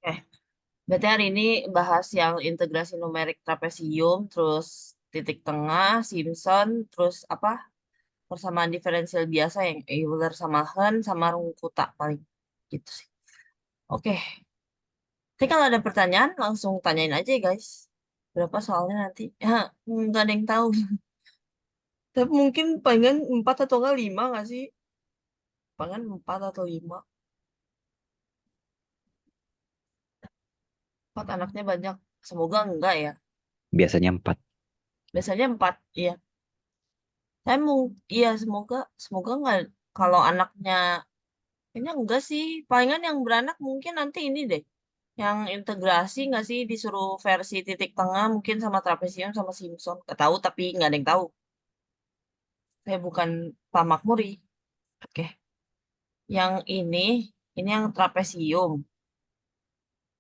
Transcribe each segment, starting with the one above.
Oke, berarti hari ini bahas yang integrasi numerik trapesium, terus titik tengah, Simpson, terus apa? Persamaan diferensial biasa yang Euler-Samahen sama Runge-Kutta paling gitu sih. Oke, tapi kalau ada pertanyaan langsung tanyain aja ya guys. Berapa soalnya nanti? Ya, nggak ada yang tahu. Tapi mungkin palingan 4 atau enggak 5 nggak sih? Palingan 4 atau 5. 4 anaknya banyak. Semoga enggak ya. Biasanya 4. Biasanya 4, iya. Saya mau, iya semoga, semoga enggak. Kalau anaknya, kayaknya enggak sih. Palingan yang beranak mungkin nanti ini deh. Yang integrasi nggak sih disuruh versi titik tengah mungkin sama trapesium sama Simpson. Nggak tahu tapi nggak ada yang tahu. Saya bukan Pak Makmuri. Oke. Yang ini yang trapesium.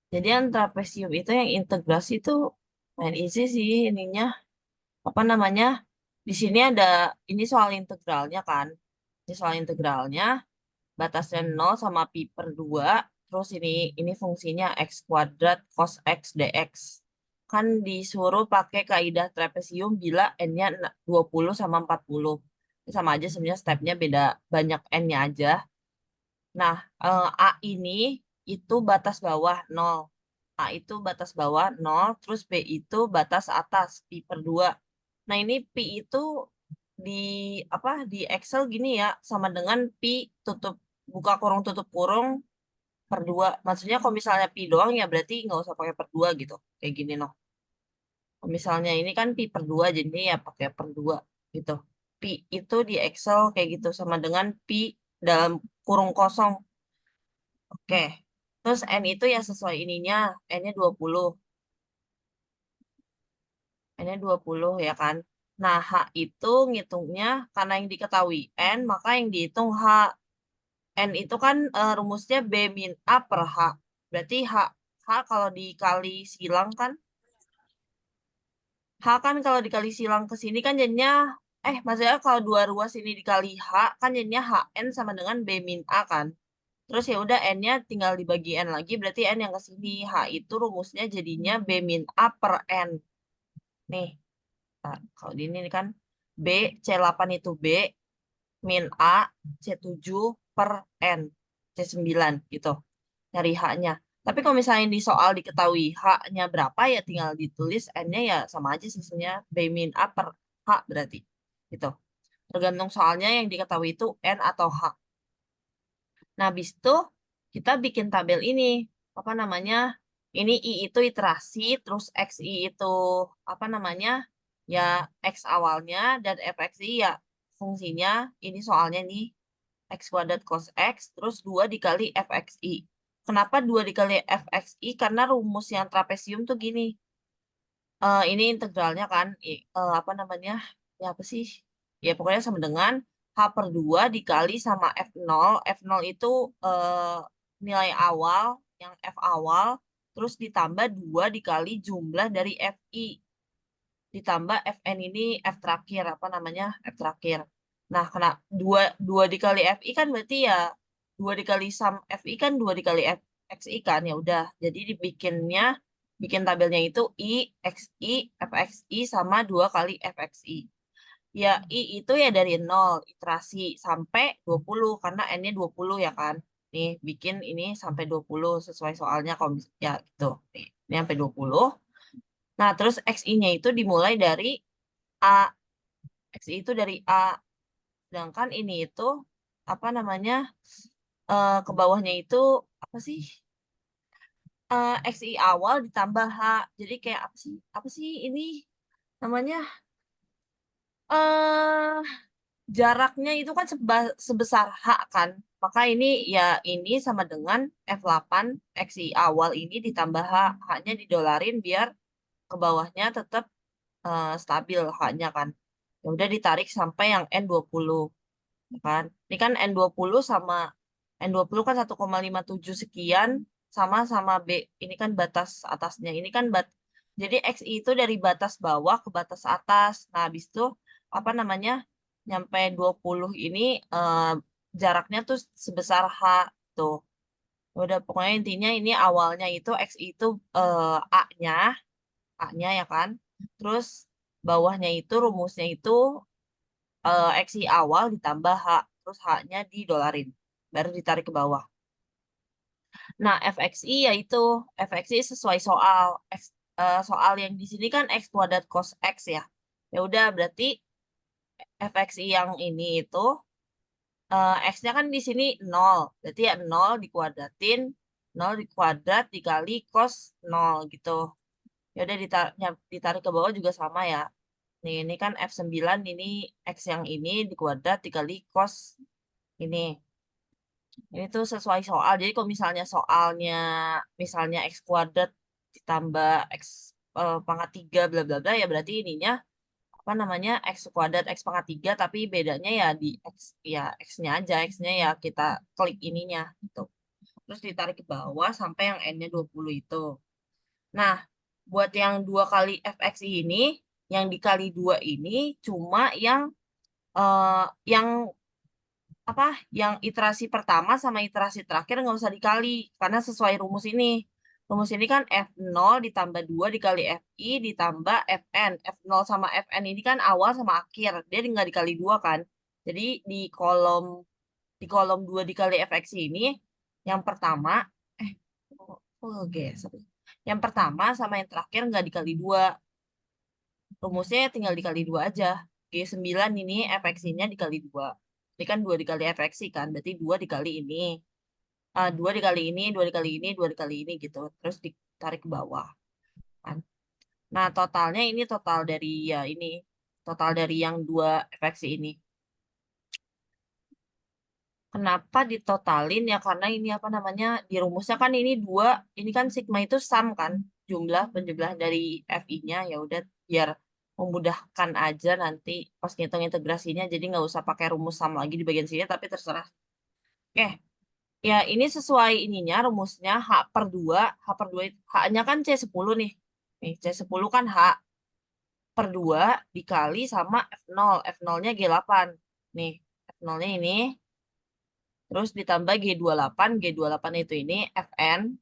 Jadi yang trapesium itu yang integrasi itu main easy sih ininya. Apa namanya? Di sini ada ini soal integralnya kan. Ini soal integralnya. Batasnya 0 sama pi per 2. Terus ini fungsinya x kuadrat cos x dx. Kan disuruh pakai kaidah trapesium bila n-nya 20 sama 40. Ini sama aja sebenarnya stepnya beda banyak n-nya aja. Nah, A ini itu batas bawah 0. A itu batas bawah 0, terus B itu batas atas pi per 2. Nah, ini pi itu di apa di Excel gini ya sama dengan pi tutup buka kurung tutup kurung per 2. Maksudnya kalau misalnya pi doang ya berarti nggak usah pakai per 2 gitu. Kayak gini noh. Kalau misalnya ini kan pi per 2 jadi ya pakai per 2 gitu. Pi itu di Excel kayak gitu sama dengan pi dalam kurung kosong. Oke. Terus N itu ya sesuai ininya, N-nya 20. N-nya 20 ya kan. Nah, H itu ngitungnya karena yang diketahui N, maka yang dihitung H. N itu kan rumusnya B min A per H. Berarti H kalau dikali silang kan, H kan kalau dikali silang ke sini kan jadinya, maksudnya kalau dua ruas ini dikali H, kan jadinya HN sama dengan B min A kan. Terus ya udah N-nya tinggal dibagi N lagi, berarti N yang ke sini. H itu rumusnya jadinya B min A per N. Nih, nah, kalau di ini kan B, C8 itu B, min A, C7 per N, C9 gitu. Nyari H-nya. Tapi kalau misalnya di soal diketahui H-nya berapa ya tinggal ditulis N-nya ya sama aja sih sebenarnya B min A per H berarti. Gitu. Tergantung soalnya yang diketahui itu N atau H. Nah, habis itu kita bikin tabel ini. Apa namanya? Ini I itu iterasi, terus XI itu apa namanya? Ya X awalnya dan fxi ya fungsinya. Ini soalnya nih X kuadrat cos X, terus 2 dikali fxi. Kenapa 2 dikali fxi? Karena rumus yang trapesium tuh gini. Ini integralnya kan, apa namanya? Ya apa sih? Ya pokoknya sama dengan H per 2 dikali sama F0. F0 itu nilai awal, yang F awal, terus ditambah 2 dikali jumlah dari FI. Ditambah Fn ini F terakhir, apa namanya? F terakhir. Nah, kena 2 dikali Fi kan berarti ya 2 dikali sum Fi kan 2 dikali Xi kan ya udah. Jadi bikin tabelnya itu I Xi Fxi sama 2 kali Fxi. Ya I itu ya dari 0 iterasi sampai 20 karena N-nya 20 ya kan. Nih, bikin ini sampai 20 sesuai soalnya kalau ya gitu. Nih, ini sampai 20. Nah, terus XI-nya itu dimulai dari A. XI itu dari A. Sedangkan ini itu apa namanya? Ke bawahnya itu apa sih? XI awal ditambah H. Jadi kayak apa sih? Apa sih ini namanya? eh Jaraknya itu kan sebesar H kan. Maka ini ya ini sama dengan F8 XI awal ini ditambah H. H-nya didolarin biar ke bawahnya tetap stabil H-nya kan. Ya udah ditarik sampai yang N20 ya kan. Ini kan N20 sama N20 kan 1,57 sekian sama B. Ini kan batas atasnya. Ini kan jadi XI itu dari batas bawah ke batas atas. Nah, habis itu apa namanya? Nyampe 20 ini jaraknya tuh sebesar H tuh. Udah pokoknya intinya ini awalnya itu X itu A-nya, A-nya ya kan. Terus bawahnya itu rumusnya itu XI awal ditambah H, terus H-nya didolarin, baru ditarik ke bawah. Nah, fxi yaitu fxi sesuai soal. Soal yang di sini kan x kuadrat cos x ya. Ya udah berarti fxi yang ini itu x-nya kan di sini 0. Berarti ya 0 dikuadratin, 0 dikuadrat dikali cos 0 gitu. Ya udah ditarik ke bawah juga sama ya. Nih, ini kan F9, ini X yang ini dikuadrat dikali cos ini. Ini tuh sesuai soal. Jadi kalau misalnya soalnya misalnya X kuadrat ditambah X pangkat 3 bla bla bla ya berarti ininya apa namanya X kuadrat X pangkat 3 tapi bedanya ya di X ya X-nya aja. X-nya ya kita klik ininya gitu. Terus ditarik ke bawah sampai yang N-nya 20 itu. Nah, buat yang 2 kali fx ini, yang dikali 2 ini cuma eh, yang apa yang iterasi pertama sama iterasi terakhir nggak usah dikali karena sesuai rumus ini. Rumus ini kan F0 ditambah 2 dikali FI ditambah FN. F0 sama FN ini kan awal sama akhir. Dia nggak dikali 2 kan. Jadi di kolom 2 dikali FX ini yang pertama eh geser. Yang pertama sama yang terakhir nggak dikali 2. Rumusnya tinggal dikali 2 aja. G9 ini FX-nya dikali 2. Ini kan 2 dikali FX kan, berarti 2 dikali ini. 2 dikali ini, 2 dikali ini, 2 dikali ini gitu. Terus ditarik ke bawah. Kan. Nah, totalnya ini total dari ya ini. Total dari yang 2 FX ini. Kenapa ditotalin ya? Karena ini apa namanya? Di rumusnya kan ini 2, ini kan sigma itu sum kan. Jumlah penjumlah dari FI-nya ya udah biar memudahkan aja nanti pas ngitung integrasinya jadi nggak usah pakai rumus sum lagi di bagian sini tapi terserah. Oke, ya ini sesuai ininya rumusnya H per 2. H per 2 H-nya kan C10 nih. Nih, C10 kan H per 2 dikali sama F0. F0-nya G8. Nih, F0-nya ini. Terus ditambah G28. G28 itu ini Fn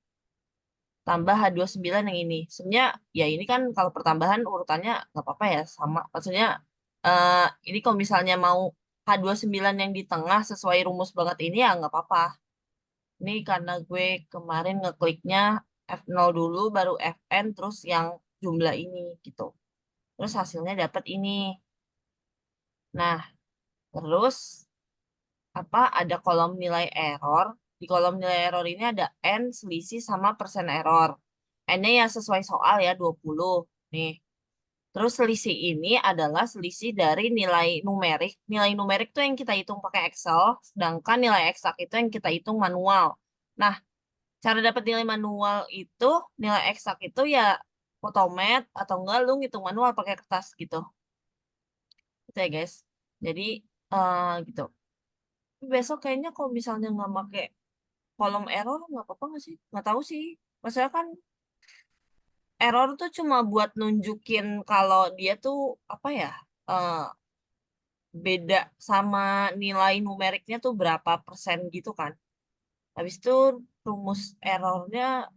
tambah H29 yang ini. Sebenarnya ya ini kan kalau pertambahan urutannya nggak apa-apa ya sama. Maksudnya ini kalau misalnya mau H29 yang di tengah sesuai rumus banget ini ya nggak apa-apa. Ini karena gue kemarin ngekliknya F0 dulu baru Fn terus yang jumlah ini gitu. Terus hasilnya dapat ini. Nah, terus apa ada kolom nilai error. Di kolom nilai error ini ada N selisih sama persen error. N-nya ya sesuai soal ya 20. Nih. Terus selisih ini adalah selisih dari nilai numerik. Nilai numerik itu yang kita hitung pakai Excel, sedangkan nilai eksak itu yang kita hitung manual. Nah, cara dapat nilai manual itu, nilai eksak itu ya fotomet atau enggak lu ngitung manual pakai kertas gitu. Gitu ya guys. Jadi gitu. Besok kayaknya kalau misalnya nggak pakai kolom error nggak apa-apa nggak sih? Nggak tahu sih. Maksudnya kan error tuh cuma buat nunjukin kalau dia tuh apa ya eh, beda sama nilai numeriknya tuh berapa persen gitu kan. Habis itu rumus errornya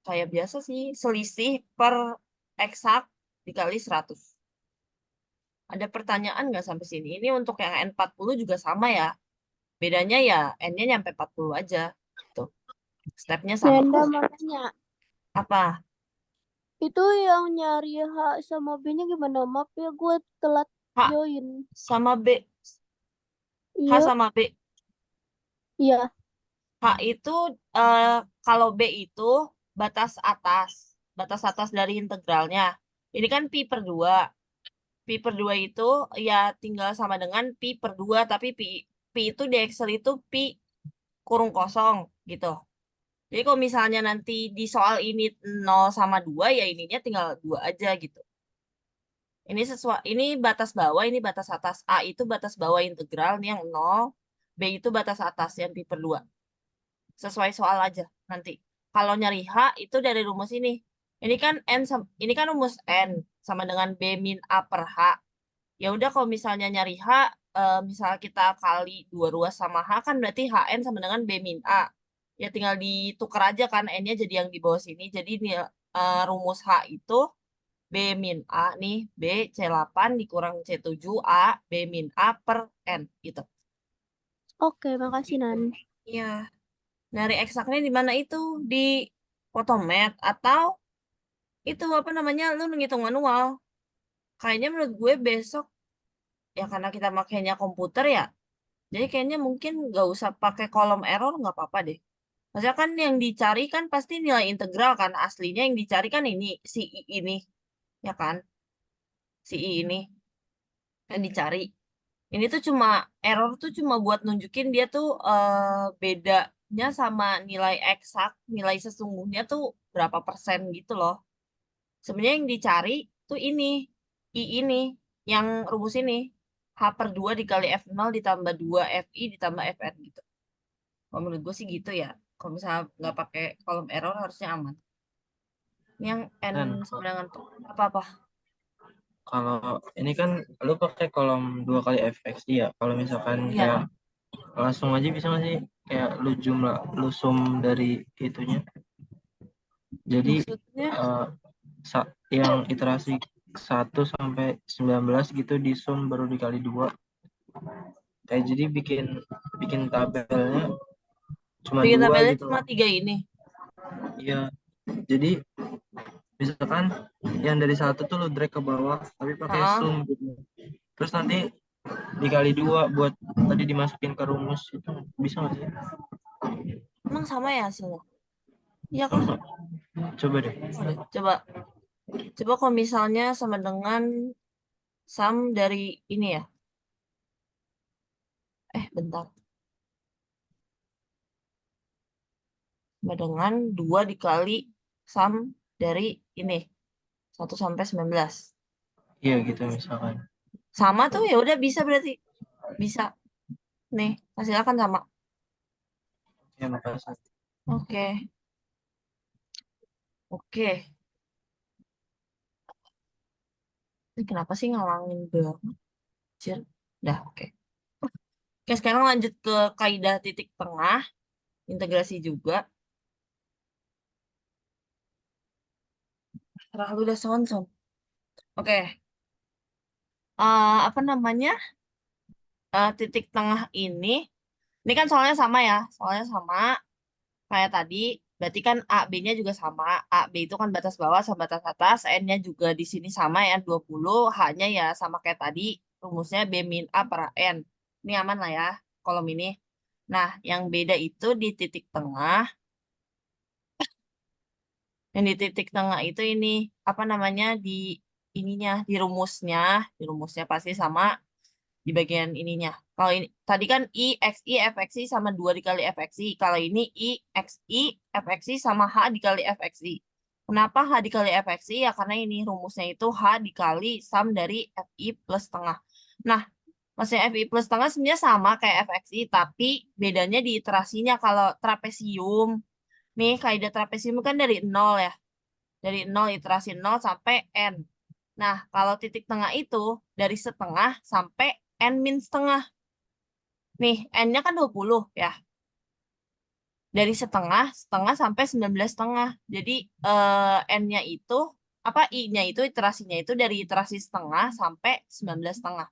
kayak biasa sih selisih per eksak dikali 100. Ada pertanyaan nggak sampai sini? Ini untuk yang N40 juga sama ya. Bedanya ya N-nya nyampe 40 aja. Tuh, stepnya sama. Nenda mau nanya, Apa? itu yang nyari H sama B-nya gimana? Maaf ya, gue telat H join. sama B. H Iya, sama B. iya. H itu eh, kalau B itu batas atas. Batas atas dari integralnya. Ini kan pi per 2. Pi per 2 itu ya tinggal sama dengan pi per 2. Tapi pi itu di Excel itu pi kurung kosong gitu. Jadi kalau misalnya nanti di soal ini 0 sama 2 ya ininya tinggal 2 aja gitu. Ini batas bawah, ini batas atas. A itu batas bawah integral, ini yang 0. B itu batas atas yang pi per 2. Sesuai soal aja nanti. Kalau nyari H itu dari rumus ini. Ini kan rumus N sama dengan B min A per H. Ya udah kalau misalnya nyari H, misal kita kali dua ruas sama H kan berarti HN sama dengan B min A. ya tinggal ditukar aja kan N-nya jadi yang di bawah sini. Jadi rumus H itu B min A nih, B C8 dikurang C7 A, B min A per N gitu. Oke, makasih Nan. Iya. Nyari eksaknya di mana itu? Di Photomat atau itu apa namanya? Lu ngitung manual. Kayaknya menurut gue besok ya karena kita makainya komputer ya. Jadi kayaknya mungkin nggak usah pakai kolom error nggak apa-apa deh. Maksudnya kan yang dicari kan pasti nilai integral kan. Aslinya yang dicari kan ini, si I ini. Ya kan? Si I ini yang dicari. Ini tuh cuma error tuh cuma buat nunjukin dia tuh bedanya sama nilai eksak, nilai sesungguhnya tuh berapa persen gitu loh. Sebenarnya yang dicari tuh ini, I ini, yang rumus ini. H per 2 dikali F0 ditambah 2 FI ditambah FN gitu. Kalau menurut gue sih gitu ya. Kalau misalnya nggak pakai kolom error harusnya aman. Ini yang N Dan sama dengan apa-apa. kalau ini kan lu pakai kolom 2 kali fx ya. Kalau misalkan Iya, kayak langsung aja bisa nggak sih kayak lu sum dari itunya. Jadi maksudnya yang iterasi 1 sampai 19 gitu di sum baru dikali 2. Kayak jadi bikin tabelnya cuma bikin 2 tabelnya gitu cuma loh. 3 ini. Iya. Jadi misalkan yang dari 1 tuh lu drag ke bawah tapi pakai Heeh. sum gitu. Terus nanti dikali 2 buat tadi dimasukin ke rumus itu bisa nggak sih? Emang sama ya hasilnya? Iya kah? Sama. Coba deh. Coba. Coba kalau misalnya sama dengan sum dari ini ya. Bentar. Sama dengan 2 dikali sum dari ini. 1 sampai 19. Iya gitu misalkan. Sama tuh ya udah bisa berarti. Bisa. Nih, hasilnya kan sama. Ya makasih. Oke. Oke. Ini kenapa sih ngalangin banget? Cil? Dah, oke. Oke, sekarang lanjut ke kaidah titik tengah. Integrasi juga. Serah lu udah son. Oke. Apa namanya? Titik tengah ini kan soalnya sama ya. Soalnya sama kayak tadi. Berarti kan A, B-nya juga sama. A, B itu kan batas bawah sama batas atas. N-nya juga di sini sama ya, 20. H-nya ya sama kayak tadi. Rumusnya B min A per N. Ini aman lah ya, kolom ini. Nah, yang beda itu di titik tengah. Yang di titik tengah itu ini, apa namanya, ininya, di rumusnya pasti sama di bagian ininya. Kalau ini tadi kan I X I F X I sama 2 dikali F X I. Kalau ini I X I F X I sama H dikali F X I. Kenapa H dikali F X I? Ya karena ini rumusnya itu H dikali sum dari F I plus tengah. Nah, maksudnya F I plus tengah sebenarnya sama kayak F X I, tapi bedanya di iterasinya. Kalau trapesium, nih kaidah trapesium kan dari 0 ya. Dari 0 iterasi 0 sampai N. Nah, kalau titik tengah itu dari setengah sampai N min setengah. Nih, N-nya kan 20 ya. Dari setengah, setengah sampai 19 setengah. Jadi N-nya itu, apa I-nya itu, iterasinya itu dari iterasi setengah sampai 19 setengah.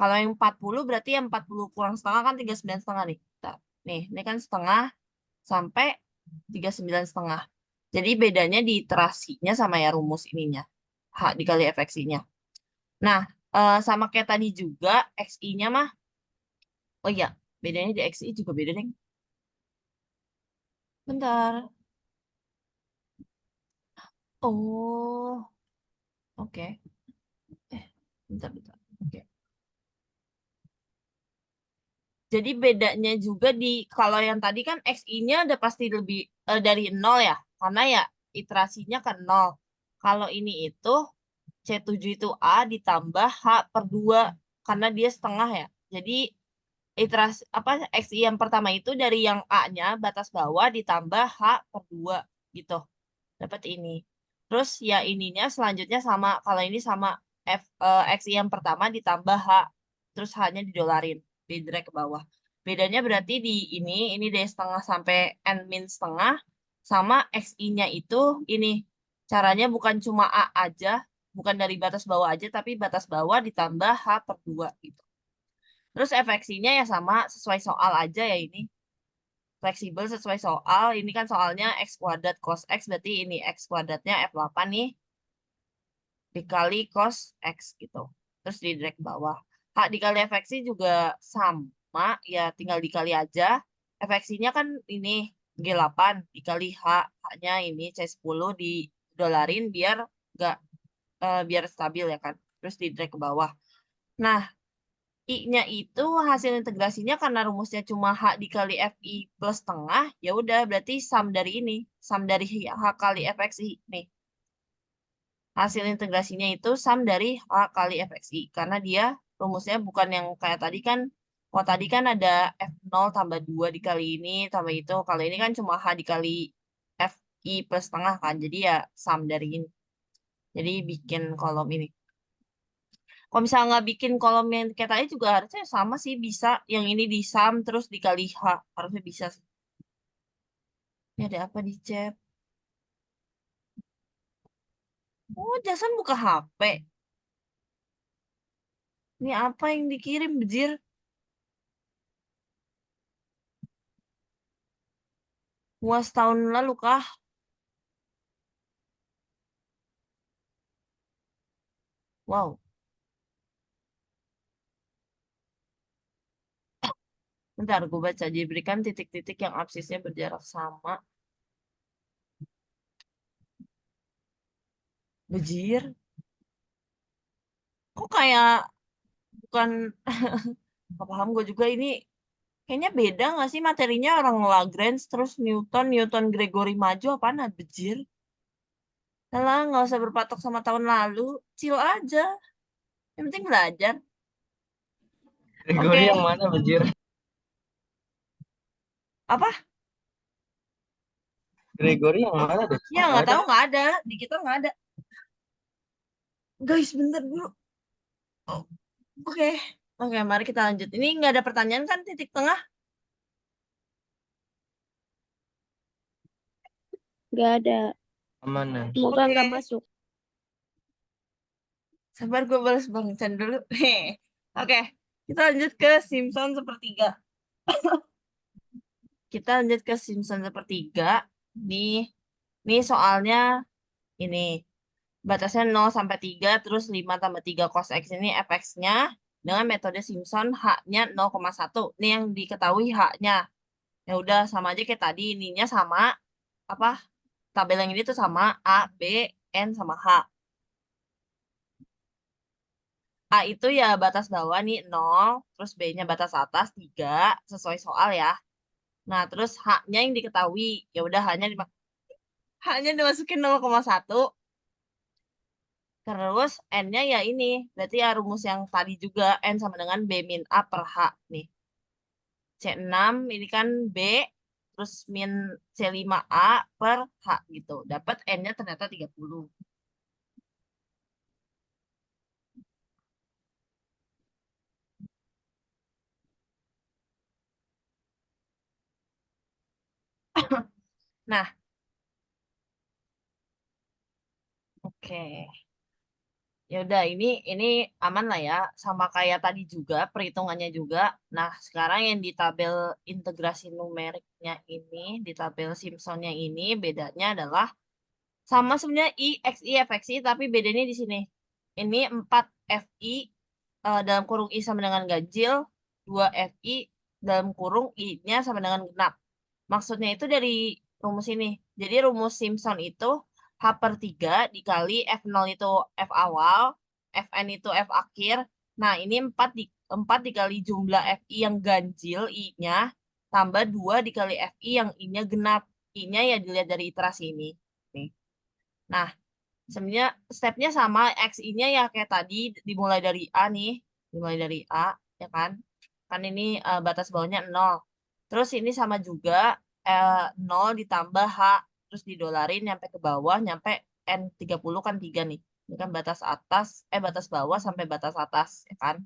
Kalau yang 40 berarti yang 40 kurang setengah kan 39 setengah nih. Nih, ini kan setengah sampai 39 setengah. Jadi bedanya di iterasinya sama ya rumus ininya. H dikali FXI-nya. Nah, sama kayak tadi juga, XI-nya mah, oh iya, bedanya di XI juga beda deh. Bentar. Oh, oke. Bentar. Oke. Jadi bedanya juga kalau yang tadi kan XI-nya udah pasti lebih dari 0 ya, karena ya iterasinya ke 0. Kalau ini itu C7 itu A ditambah H per 2, karena dia setengah ya. Jadi iterasi apa XI yang pertama itu dari yang A-nya batas bawah ditambah H per 2 gitu. Dapat ini. Terus ya ininya selanjutnya sama. Kalau ini sama XI yang pertama ditambah H. Terus H-nya didolarin. Di drag ke bawah. Bedanya berarti di ini D setengah sampai N min setengah, sama XI-nya itu ini. Caranya bukan cuma A aja, bukan dari batas bawah aja, tapi batas bawah ditambah H per 2 gitu. Terus FXI-nya ya sama, sesuai soal aja ya ini. Fleksibel sesuai soal, ini kan soalnya X kuadrat cos X, berarti ini X kuadratnya F8 nih, dikali cos X gitu. Terus di drag ke bawah. H dikali FXI juga sama, ya tinggal dikali aja. FXI-nya kan ini G8 dikali H, H-nya ini C10 didolarin biar nggak biar stabil ya kan. Terus di drag ke bawah. Nah, I-nya itu hasil integrasinya karena rumusnya cuma H dikali FI plus setengah, ya udah berarti sum dari ini, sum dari H kali FXI nih. Hasil integrasinya itu sum dari H kali FXI. Karena dia rumusnya bukan yang kayak tadi kan. Kalau tadi kan ada F0 tambah 2 dikali ini, tambah itu. Kalau ini kan cuma H dikali FI plus setengah kan. Jadi ya sum dari ini. Jadi bikin kolom ini. Kalau misalnya nggak bikin kolom yang kayak tadi juga harusnya sama sih. Bisa. Yang ini di sum terus dikali H. Harusnya bisa sih. Ini ada apa di chat? Oh, Jason buka HP. Ini apa yang dikirim, bejir? UAS tahun lalu kah? Wow. Bentar, gue baca. Diberikan titik-titik yang absisnya berjarak sama. Bejir. Kok kayak bukan... Gak paham gue juga ini. Kayaknya beda gak sih materinya orang Lagrange, terus Newton, Newton Gregory maju, apaan bejir? Alah, nggak usah berpatok sama tahun lalu. Chill aja. Yang penting belajar. Gregory Oke. yang mana, Bajir? Apa? Gregory yang mana deh? Ya, Nggak nggak ada. tahu, nggak ada. Di kita nggak ada. Guys, bentar dulu. Oh, oke. Oke, mari kita lanjut. Ini nggak ada pertanyaan kan titik tengah? Nggak ada. Mana? Semoga Oke. nggak masuk. Sabar gue balas Bang Chan dulu. Oke, kita lanjut ke Simpson sepertiga. Kita lanjut ke Simpson sepertiga. Nih soalnya ini. Batasnya 0 sampai 3, terus 5 tambah 3 cos X ini fx-nya dengan metode Simpson H-nya 0,1. Ini yang diketahui H-nya. Ya udah sama aja kayak tadi, ininya sama apa? Tabel yang ini tuh sama A, B, N sama H. A itu ya batas bawah nih 0, terus B-nya batas atas 3, sesuai soal ya. Nah, terus H-nya yang diketahui, ya udah H-nya dimasukin 0,1. Terus N-nya ya ini, berarti ya rumus yang tadi juga N sama dengan B min A per H nih. C6 ini kan B, terus min C5A per H gitu. Dapat N-nya ternyata 30. Nah, oke. Ya udah ini aman lah ya, sama kayak tadi juga perhitungannya juga. Nah, sekarang yang di tabel integrasi numeriknya ini, di tabel Simpsonnya ini bedanya adalah sama sebenarnya I, XI, FXI, tapi bedanya di sini. Ini 4 FI dalam kurung I sama dengan ganjil, 2 FI dalam kurung I-nya sama dengan genap. Maksudnya itu dari rumus ini. Jadi rumus Simpson itu H per 3 dikali F0 itu F awal, Fn itu F akhir. Nah, ini 4 dikali jumlah FI yang ganjil I-nya, tambah 2 dikali FI yang I-nya genap. I-nya ya dilihat dari iterasi ini. Nih. Nah, sebenarnya stepnya sama, XI-nya ya kayak tadi, dimulai dari A nih. Dimulai dari A, ya kan? Kan ini batas bawahnya 0. Terus ini sama juga, 0 ditambah H, terus didolarin nyampe ke bawah, nyampe N30 kan 3 nih. Ini kan batas atas, batas bawah sampai batas atas, ya kan?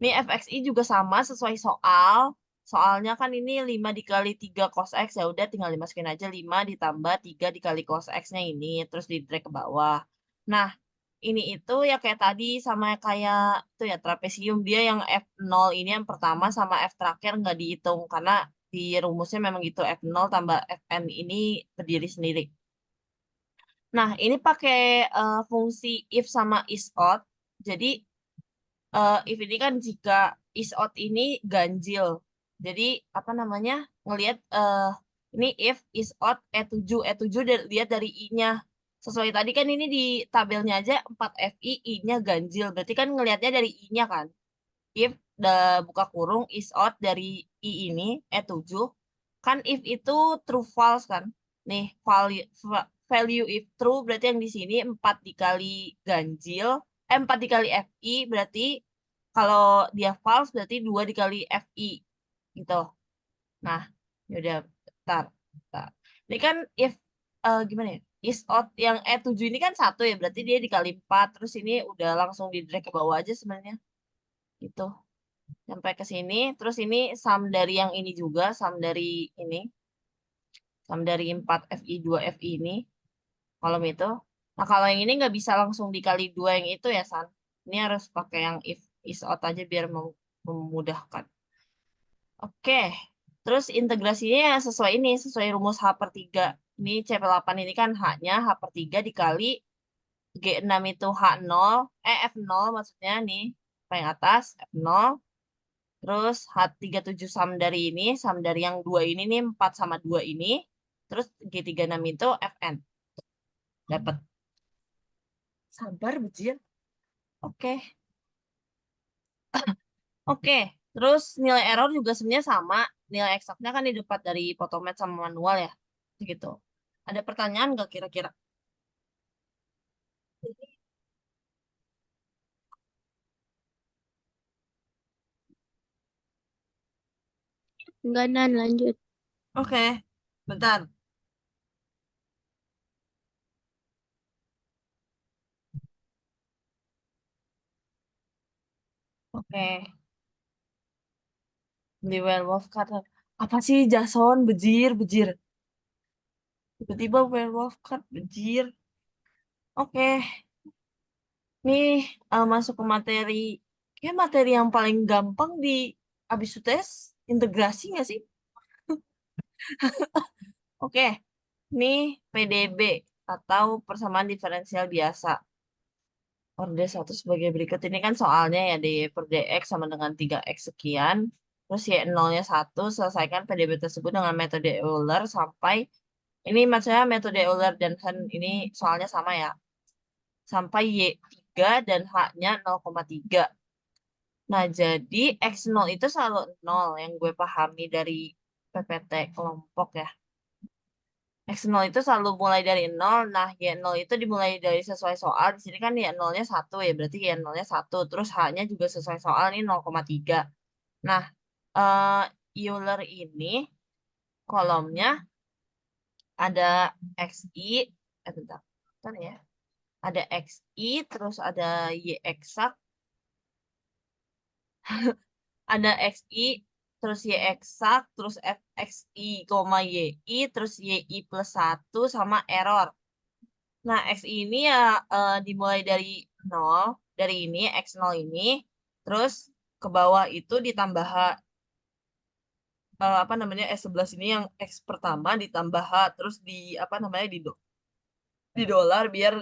Ini FXI juga sama sesuai soal, soalnya kan ini 5 dikali 3 cos X, ya udah tinggal dimasukin aja 5 ditambah 3 dikali cos X-nya ini, terus di drag ke bawah. Nah, ini itu ya kayak tadi sama kayak itu ya trapesium, dia yang F0 ini yang pertama sama F terakhir nggak dihitung karena di rumusnya memang gitu F0 tambah Fn ini berdiri sendiri. Nah, ini pakai fungsi if sama is odd. Jadi if ini kan jika is odd ini ganjil. Jadi apa namanya? Ngelihat ini if is odd E7 lihat dari I-nya. Sesuai tadi kan ini di tabelnya aja 4 FI I-nya ganjil. Berarti kan ngelihatnya dari I-nya kan. If buka kurung is odd dari I ini E7 kan if itu true false kan. Nih, value if true berarti yang di sini 4 dikali ganjil, 4 dikali FI berarti kalau dia false berarti 2 dikali FI gitu. Nah, yaudah, bentar. Ini kan if gimana ya? Is odd yang E7 ini kan 1 ya, berarti dia dikali 4. Terus ini udah langsung di drag ke bawah aja sebenarnya. Gitu. Sampai ke sini. Terus ini sum dari yang ini juga, sum dari ini. Sum dari 4 FI 2 FI ini. Kolom itu. Nah, kalau yang ini nggak bisa langsung dikali 2 yang itu ya, San. Ini harus pakai yang if is out aja biar memudahkan. Oke. Terus integrasinya ya sesuai ini, sesuai rumus H/3. Ini CP8 ini kan H-nya H/3 dikali G6 itu H0, F0 maksudnya nih, paling atas F0. Terus H37 sum dari yang 2 ini nih 4 sama 2 ini. Terus G36 itu Fn. Dapat. Sabar, bejir. Oke. Oke. Terus nilai error juga sebenarnya sama. Nilai eksaknya kan didapat dari Photomath sama manual ya. Gitu. Ada pertanyaan nggak kira-kira? Enggak, Nan, lanjut. Oke. Bentar. Oke. Di werewolf card. Apa sih Jason? Bejir, bejir. Tiba-tiba werewolf card, bejir. Oke. Nih masuk ke materi. Kayak materi yang paling gampang di abis UTS integrasi nggak sih? Oke. Nih PDB atau persamaan diferensial biasa. Orde satu sebagai berikut. Ini kan soalnya ya D per DX sama dengan 3X sekian. Terus Y0-nya 1. Selesaikan PDB tersebut dengan metode Euler sampai ini maksudnya metode Euler dan Hen ini soalnya sama ya. Sampai Y3 dan H-nya 0,3. Nah, jadi X0 itu selalu 0 yang gue pahami dari PPT kelompok ya. X0 itu selalu mulai dari 0. Nah, Y0 itu dimulai dari sesuai soal. Di sini kan Y0-nya 1 ya, berarti Y0-nya 1. Terus H-nya juga sesuai soal ini 0,3. Nah, eh Euler ini kolomnya ada XI, bentar. Bentar ya. Ada XI, terus ada Y eksak, ada XI, terus Y eksak, terus FXI, YI, terus YI plus 1 sama error. Nah, XI ini ya dimulai dari 0, dari ini, X0 ini, terus ke bawah itu ditambah apa namanya, S11 ini yang X pertama ditambah H, terus di, apa namanya, di dolar biar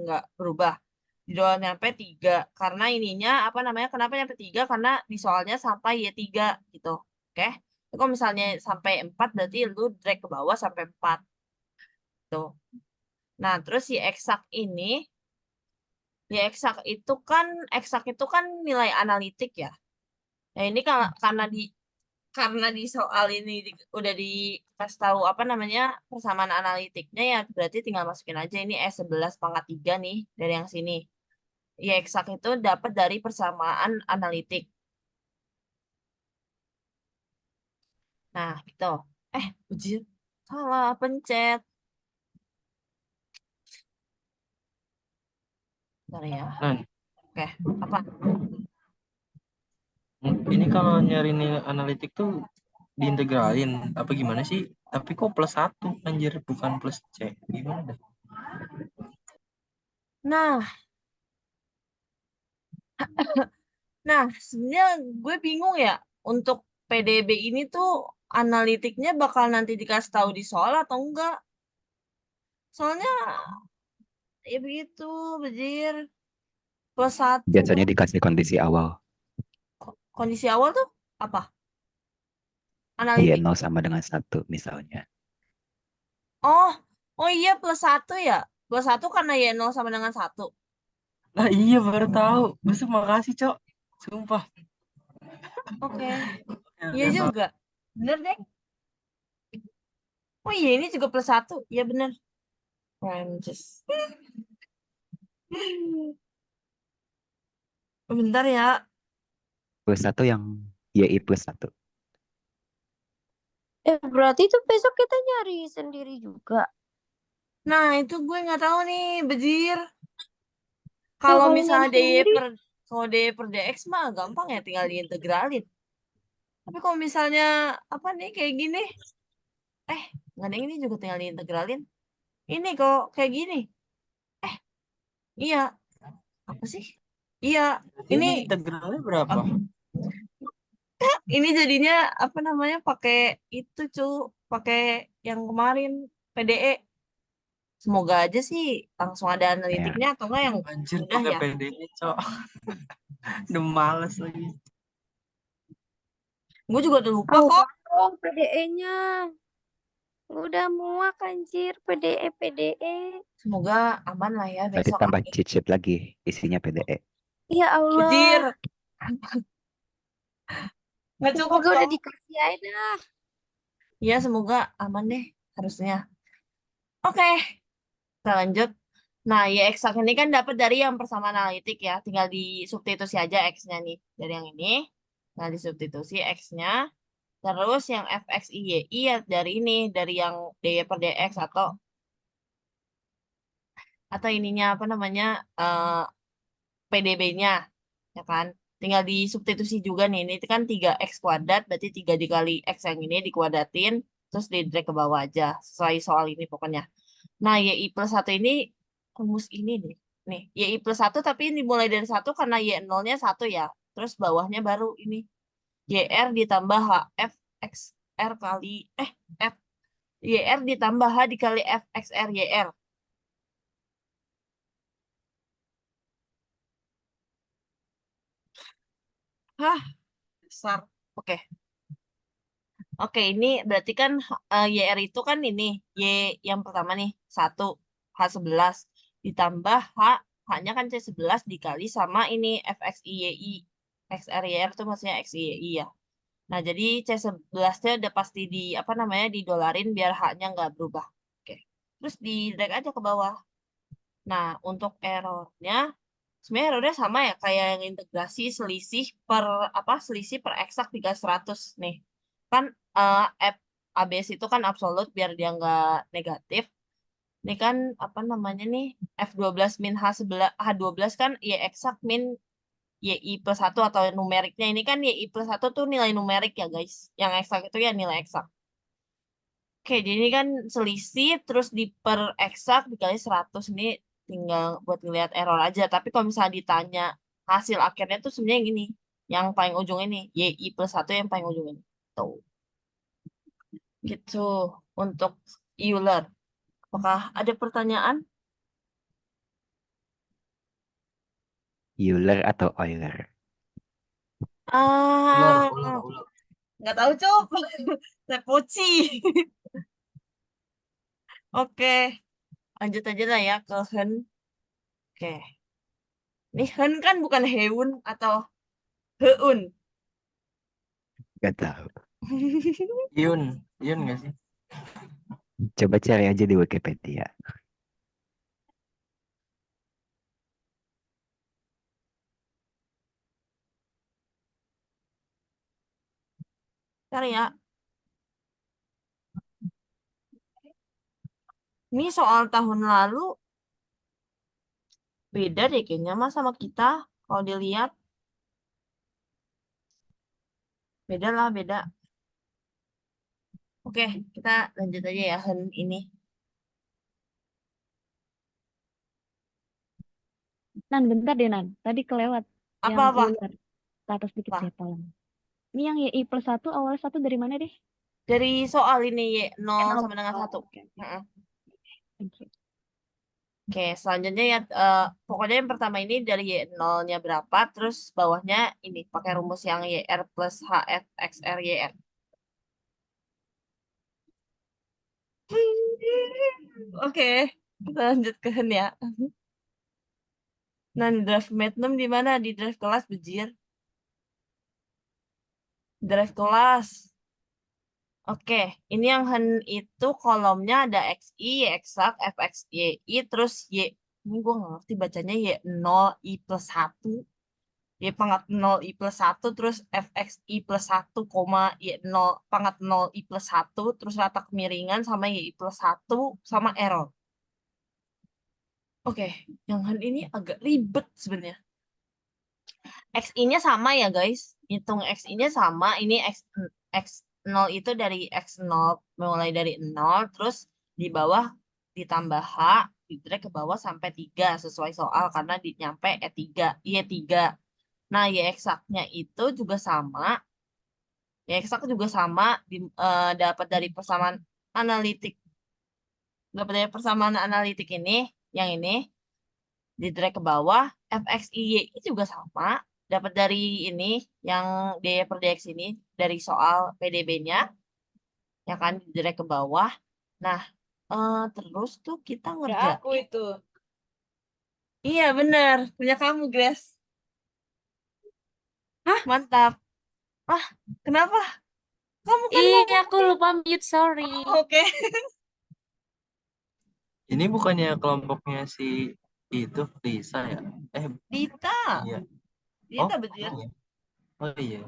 nggak berubah. Di dolar nyampe 3. Karena ininya, apa namanya, kenapa nyampe 3? Karena di soalnya sampai Y3 gitu. Oke? Kalau misalnya sampai 4 berarti lu drag ke bawah sampai 4. Tuh. Nah, terus si eksak ini, ya eksak itu kan nilai analitik ya. Nah, ini karena di soal ini udah dikasih tahu apa namanya persamaan analitiknya ya berarti tinggal masukin aja ini S11 × 3 nih dari yang sini. Ya eksak itu dapat dari persamaan analitik. Nah, gitu. Ujir. Salah pencet. Bentar ya. Nah, Oke, apa? Ini kalau nyari nilai analitik tuh diintegralin apa gimana sih? Tapi kok +1 anjir, bukan plus C. Gimana dah? Nah, nah sebenarnya gue bingung ya untuk PDB ini tuh analitiknya bakal nanti dikasih tahu di soal atau enggak. Soalnya ya begitu, Bejir. +1 Biasanya dikasih kondisi awal. kondisi awal tuh apa? Y Analitik. 0 sama dengan 1 misalnya. Oh, oh iya +1 ya. +1 karena Y0 sama dengan 1. Lah iya baru tahu. Besok makasih, Cok. Sumpah. Oke. Ya, Iya udah tahu. juga. Bener deh. Oh iya ini juga +1. Iya bener. Prancis. Bentar ya. +1 yang YI +1. Berarti itu besok kita nyari sendiri juga. Nah itu gue nggak tahu nih, Bejir. Ya Kalau kalau misalnya nyari sendiri, kalau dy per dx mah gampang ya, tinggal diintegralin. Tapi kalau misalnya apa nih kayak gini, nggak ada, ini juga tinggal diintegralin. Ini kok kayak gini. Iya, apa sih? Iya, ini Ini integralnya berapa? ini jadinya apa namanya pakai itu pakai yang kemarin PDE. Semoga aja sih langsung ada Ya, analitiknya atau enggak yang Anjir udah pakai ya. PDE, Cok. Udah males lagi. Gue juga udah lupa oh kok. dong PDE-nya. Udah muak anjir PDE. Semoga aman lah ya berarti besok. tambah cheat sheet lagi isinya PDE. Ya Allah, Bejir, nggak cukup semoga udah dong. dikasih aja. Ya semoga aman deh harusnya. Oke, kita lanjut. Nah, y eksak ini kan dapat dari yang persamaan analitik ya. Tinggal disubstitusi aja X-nya nih. Dari yang ini. Nah, disubstitusi X-nya. Terus yang fx i ya dari ini. Dari yang dy per dx atau ininya apa namanya PDB-nya. Ya kan. Tinggal disubstitusi juga nih. Ini kan 3x kuadrat. Berarti 3 dikali x yang ini dikuadratin. Terus di drag ke bawah aja. Sesuai soal ini pokoknya. Nah, y+1 ini rumus ini deh. Nih, y+1 tapi ini dimulai dari 1 karena y0-nya 1 ya. Terus bawahnya baru ini. YR ditambah HF XR kali F YR ditambah H dikali F XR YR. Hah, besar. Oke. Oke, ini berarti kan YR itu kan ini Y yang pertama nih 1 H11 ditambah H-nya kan C11 dikali sama ini FXIYI. XRYR itu maksudnya XIYI ya. Nah, jadi C11-nya udah pasti di apa namanya didolarin biar H-nya nggak berubah. Oke. Terus di drag aja ke bawah. Nah, untuk errornya sebenarnya errornya sama ya kayak yang integrasi selisih per selisih per eksak 300 nih. Kan F ABS itu kan absolut biar dia nggak negatif. Ini kan apa namanya nih F12 min H12 kan Y eksak min YI+1 atau numeriknya. Ini kan YI+1 tuh nilai numerik ya guys. Yang eksak itu ya nilai eksak. Oke, jadi ini kan selisih terus di per eksak dikali 100 ini tinggal buat ngeliat error aja. Tapi kalau misalnya ditanya hasil akhirnya tuh sebenarnya yang ini. Yang paling ujung ini. YI+1 yang paling ujung ini. Tuh. Gitu. Untuk Euler. Apakah ada pertanyaan? Euler atau Euler? Ah, Ular. nggak tahu Cuk. Saya poci. Oke, lanjut aja lah ya ke Hen. Oke. Ini Hen kan bukan Heun atau Heun. Gak tahu. Yun, Yun nggak sih? Coba cari aja di Wikipedia. Ntar ya. Ini soal tahun lalu beda deh kayaknya mas sama kita. Kalau dilihat. Beda lah, beda. Oke, kita lanjut aja ya Hen ini. Nan, bentar deh, Nan. Tadi kelewat yang Apa-apa? luar. Ke atas dikit Apa? deh, tolong. Ini yang YI plus 1, awal 1 dari mana deh? Dari soal ini Y0 N0. sama dengan Oh, 1. oke. Heeh. Thank you. Oke, selanjutnya ya pokoknya yang pertama ini dari Y0-nya berapa, terus bawahnya ini pakai rumus yang YR plus HF XR YR. Oke, kita lanjut ke Hen ya. Nah, di drive Magnum di mana? Di drive kelas, bejir. Drive kelas. Oke, ini yang Hen itu kolomnya ada XI, Y eksak, FX, YI, terus Y. Ini gue nggak ngerti bacanya Y0, I plus 1. Y pangkat 0, I plus 1, terus FX, I plus 1, koma, Y0 pangkat 0, I plus 1, terus rata kemiringan sama Y plus 1, sama error. Oke, yang Hen ini agak ribet sebenarnya. XI-nya sama ya guys. Hitung XI-nya sama. Ini X0 itu dari X0 mulai dari 0. Terus di bawah ditambah H. Didrag ke bawah sampai 3 sesuai soal. Karena nyampe E3. Y3. Nah Y eksaknya itu juga sama. Y eksak juga sama. Dapat dari persamaan analitik. Dapat dari persamaan analitik ini. Yang ini. Didrag ke bawah. FXIY juga sama. Dapat dari ini yang biaya per dx ini dari soal PDB-nya ya kan didrag ke bawah. Nah, terus tuh kita ngerjain. Aku itu. Iya bener, punya kamu Grace. Hah, mantap. Ah, kenapa? Kamu kan mau Iya, aku lupa mute, sorry. oke. Ini bukannya kelompoknya si itu Lisa ya? Dita. Iya. Dita betul. iya. Oh iya.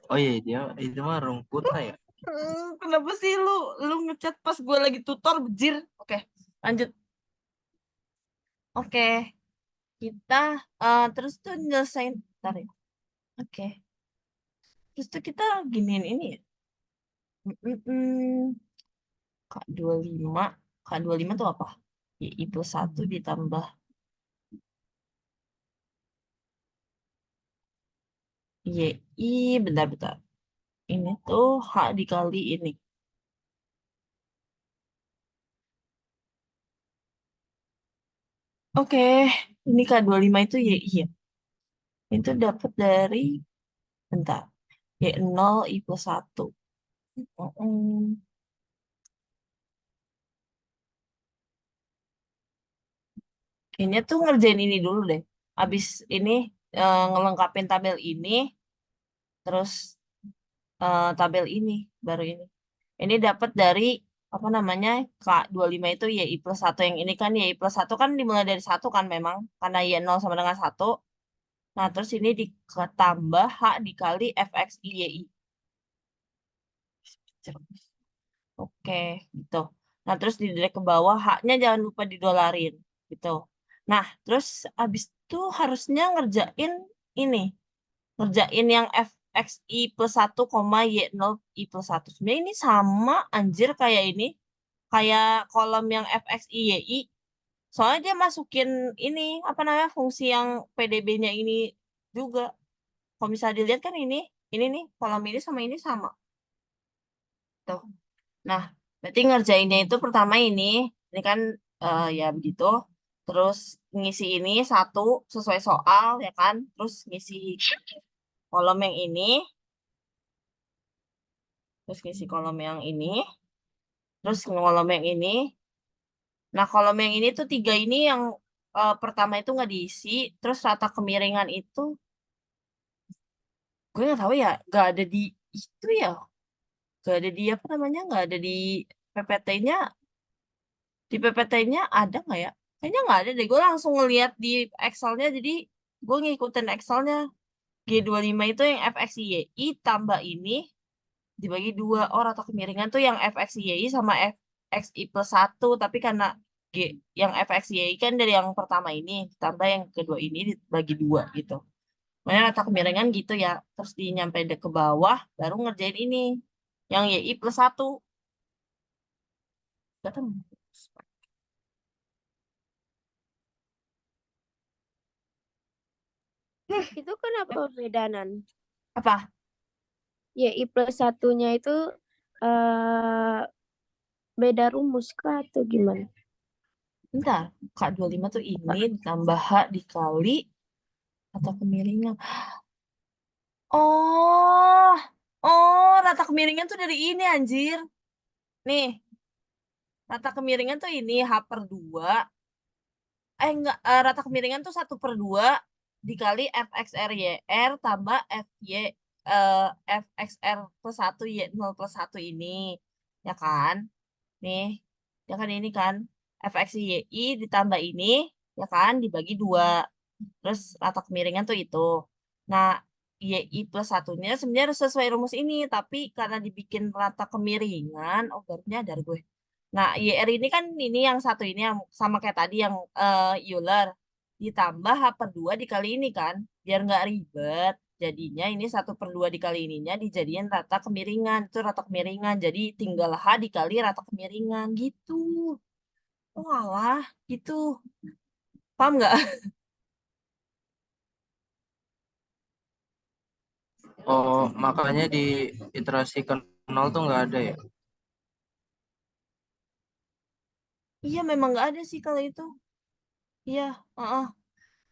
Oh iya, dia itu mah Rungputra ya. Kenapa sih lu ngechat pas gue lagi tutor bejir? Oke, lanjut. Oke, kita terus tuh nyelesain. Bentar ya. Oke. Terus tuh kita giniin ini ya. K25. K25 tuh apa? YI plus 1 ditambah YI. Bentar-bentar. Ini tuh H dikali ini. Oke. Ini K25 itu YI ya. Itu dapat dari, bentar. Y0 I plus 1. Kayaknya tuh ngerjain ini dulu deh. Abis ini ngelengkapin tabel ini. Terus tabel ini. Baru ini. Ini dapat dari apa namanya K25 itu YI plus 1. Yang ini kan YI plus 1 kan dimulai dari 1 kan memang. Karena Y0 sama dengan 1. Nah terus ini ditambah H dikali FX YI. Oke gitu. Nah terus didrag ke bawah. H-nya jangan lupa didolarin. Gitu. Nah terus abis itu harusnya ngerjain ini. Ngerjain yang FXI plus 1, Y0 I plus 1. Sebenarnya ini sama anjir kayak ini. Kayak kolom yang FXI YI. Soalnya dia masukin ini, apa namanya, fungsi yang PDB-nya ini juga. Kalau misalnya dilihat kan ini nih, kolom ini sama ini sama. Tuh. Nah, berarti ngerjainnya itu pertama ini kan ya begitu. Terus ngisi ini satu sesuai soal ya kan. Terus ngisi kolom yang ini. Terus ngisi kolom yang ini. Terus kolom yang ini. Nah, kolom yang ini tuh 3 ini yang pertama itu nggak diisi. Terus rata kemiringan itu gue nggak tahu ya, nggak ada di itu ya. Nggak ada di apa namanya, nggak ada di PPT-nya. Di PPT-nya ada nggak ya? Kayaknya nggak ada deh. Gue langsung ngeliat di Excel-nya. Jadi gue ngikutin Excel-nya. G25 itu yang FXYI tambah ini dibagi 2. Oh, rata kemiringan tuh yang FXYI sama FXI plus 1. Tapi karena yang FXYI kan dari yang pertama ini, tambah yang kedua ini dibagi 2 gitu. Makanya rata kemiringan gitu ya. Terus nyampe ke bawah, baru ngerjain ini. Yang YI plus 1. Gak tembus. Itu kenapa bedanan? Apa? YI plus satunya itu eh beda rumus kah atau gimana? Bentar. Kak 25 tuh ini ditambah H dikali rata kemiringan. Oh. Oh, rata kemiringan tuh dari ini anjir. Nih, rata kemiringan tuh ini H per 2. Enggak, rata kemiringan tuh 1/2 dikali FXR YR tambah eh, FXR plus 1 Y0 plus 1 ini. Ya kan? Nih, ya kan ini kan. FXYI ditambah ini, ya kan? Dibagi 2. Terus rata kemiringan tuh itu. Nah, YI plus satunya sebenarnya harus sesuai rumus ini. Tapi karena dibikin rata kemiringan, oh baru nyadar gue. Nah, YR ini kan ini yang satu ini yang sama kayak tadi yang Euler. Ditambah H per 2 dikali ini kan. Biar nggak ribet. Jadinya ini 1/2 dikali ininya dijadiin rata kemiringan. Itu rata kemiringan. Jadi tinggal H dikali rata kemiringan gitu. Oh alah, gitu. Paham nggak? Oh, makanya di iterasi ke 0 tuh nggak ada ya? Iya, memang nggak ada sih kalau itu. Iya, heeh.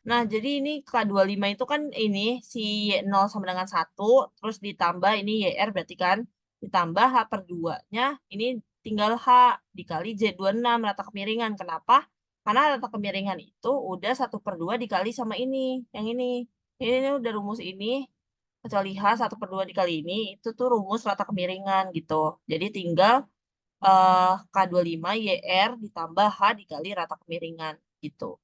Nah, jadi ini K25 itu kan ini si Y0 sama dengan 1, terus ditambah ini YR berarti kan, ditambah H per 2-nya, ini tinggal H dikali J26 rata kemiringan. Kenapa? Karena rata kemiringan itu udah 1/2 dikali sama ini, yang ini. Ini udah rumus ini, kecuali H 1/2 dikali ini, itu tuh rumus rata kemiringan gitu. Jadi tinggal K25 YR ditambah H dikali rata kemiringan gitu.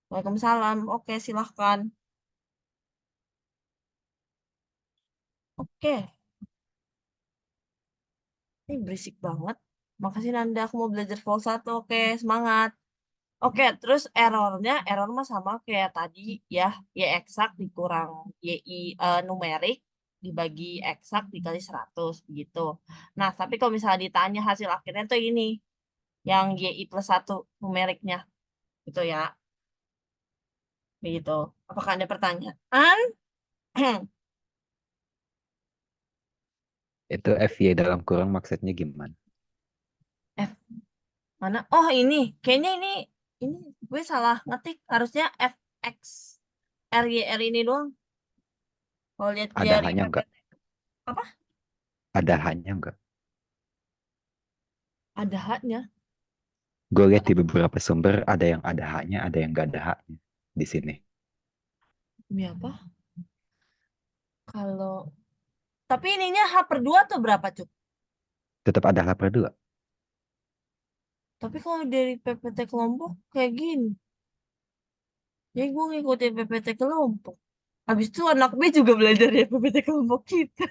Waalaikumsalam. Oke, silahkan. Oke, ini berisik banget. Makasih Nanda, aku mau belajar vol 1. Oke, semangat. Oke, terus error mah sama kayak tadi ya. Y eksak dikurang YI numerik dibagi eksak dikali 100 gitu. Nah, tapi kalau misalnya ditanya hasil akhirnya tuh ini. Yang YI plus 1 numeriknya. Gitu ya. Begitu. Apakah ada pertanyaan? Itu FY dalam kurung maksudnya gimana? F mana? Oh, ini. Kayaknya ini gue salah ngetik. Harusnya FX RYR ini doang. Kalau lihat Ada dari hanya enggak? PPT. Apa? Ada hanya enggak? Ada haknya. Gue lihat di beberapa sumber ada yang ada haknya, ada yang enggak ada haknya di sini. Demi apa? Kalau tapi ininya H per 2 tuh berapa, Cuk? Tetap ada H per 2. Tapi kalau dari PPT kelompok kayak gini. Jadi gue ngikutin PPT kelompok. Habis itu anak B juga belajar ya PPT kelompok kita.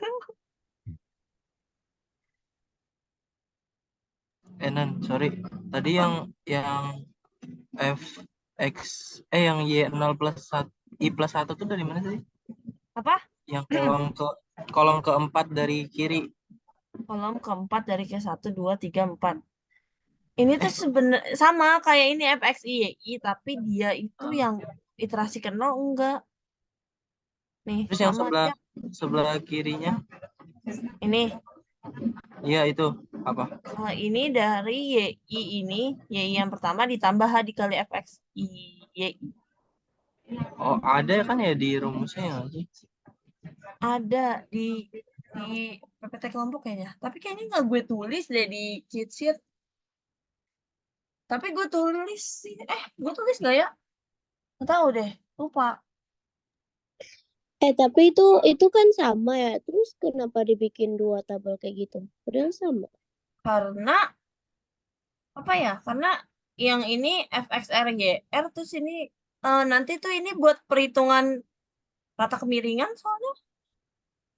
Nan, sorry. Tadi yang F X yang Y0 plus 1 I plus 1 tuh dari mana sih? Apa? Yang kolom keempat dari kiri. Kolom keempat dari ke 1, 2, 3, 4. Ini tuh sebenarnya sama kayak ini FXIYI, tapi dia itu yang iterasi ke 0 enggak. Nih, Terus yang sama aja. sebelah kirinya? Ini. Iya, itu apa? Ini dari YI ini, YI yang pertama ditambah H dikali FXIYI. Oh, ada kan ya di rumusnya ya sih? Ada di PPT kelompok kayaknya. Tapi kayaknya nggak gue tulis deh di cheat sheet. Tapi gue tulis sih. Gue tulis nggak ya? Nggak tahu deh. Lupa. Tapi itu kan sama ya. Terus kenapa dibikin 2 tabel kayak gitu? Padahal sama. Karena apa ya? Karena yang ini FXRYR terus ini nanti tuh ini buat perhitungan rata kemiringan soalnya.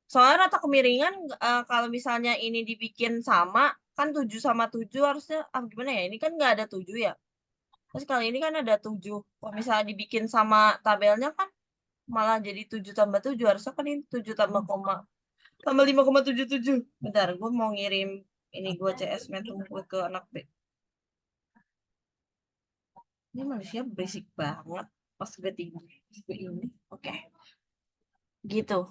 Soalnya rata kemiringan kalau misalnya ini dibikin sama kan 7 sama 7 harusnya gimana ya? Ini kan nggak ada 7 ya. Terus kali ini kan ada 7. Kalau misalnya dibikin sama tabelnya kan malah jadi 7 tambah 7. Harusnya kan ini 7 tambah 5,77. Bentar, gue mau ngirim ini gue CS meeting gue ke anak B. Ini manusia berisik banget pas gue tidur. Gue ini. Oke. Gitu.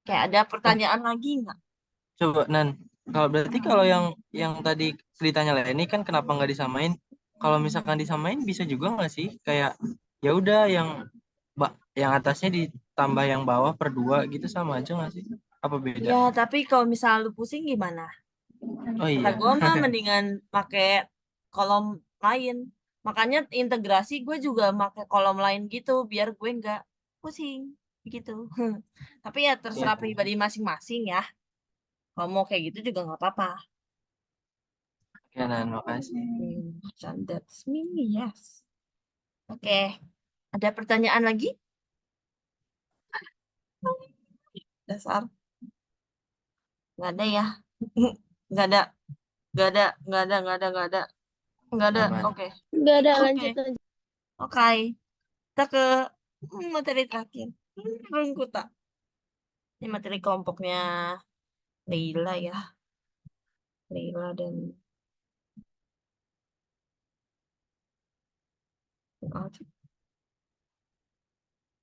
Kayak ada pertanyaan lagi nggak? Coba Nan, kalau berarti kalau yang tadi ditanya Leni kan kenapa nggak disamain? Kalau misalkan disamain bisa juga nggak sih? Kayak ya udah yang atasnya ditambah yang bawah per 2 gitu sama aja nggak sih? Apa beda? Ya, tapi kalau misalnya lu pusing gimana? Oh Kata iya. gue mah mendingan pakai kolom lain. Makanya integrasi gue juga pakai kolom lain gitu biar gue nggak pusing gitu. Tapi ya terserah Ya, pribadi masing-masing ya. Kalau mau kayak gitu juga nggak apa-apa. oke Nan, makasih. So that's me, yes. Oke, ada pertanyaan lagi? Dasar, nggak ada ya? Nggak ada, nggak ada, nggak ada, nggak ada, nggak ada, nggak ada. Aman. Oke, Nggak ada, oke, lanjut aja. oke. Kita ke materi terakhir. Rungkuta. Ini materi kelompoknya Leila ya. Leila dan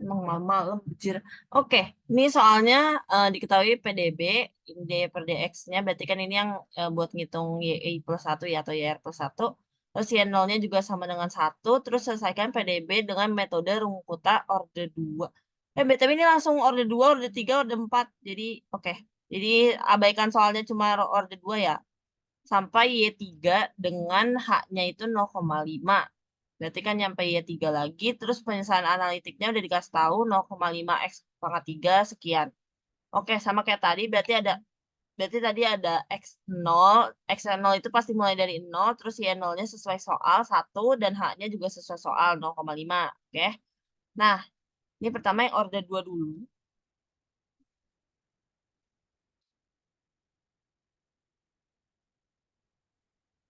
emang malam bujir. Oke, ini soalnya diketahui PDB, D per DX-nya, berarti kan ini yang buat ngitung YI plus 1 ya, atau YR plus 1. Terus Y0-nya juga sama dengan 1, terus selesaikan PDB dengan metode Rungkuta orde 2. BTW ini langsung orde 2, orde 3, orde 4. Jadi, oke. Jadi, abaikan soalnya cuma orde 2 ya. Sampai Y3 dengan H-nya itu 0,5. Berarti kan nyampe Y3 lagi, terus penyelesaian analitiknya udah dikasih tahu 0,5 X pangkat 3 sekian. Oke, sama kayak tadi, berarti tadi ada X0 itu pasti mulai dari 0, terus Y0-nya sesuai soal 1, dan H-nya juga sesuai soal 0,5. Oke, nah, ini pertama yang orde 2 dulu.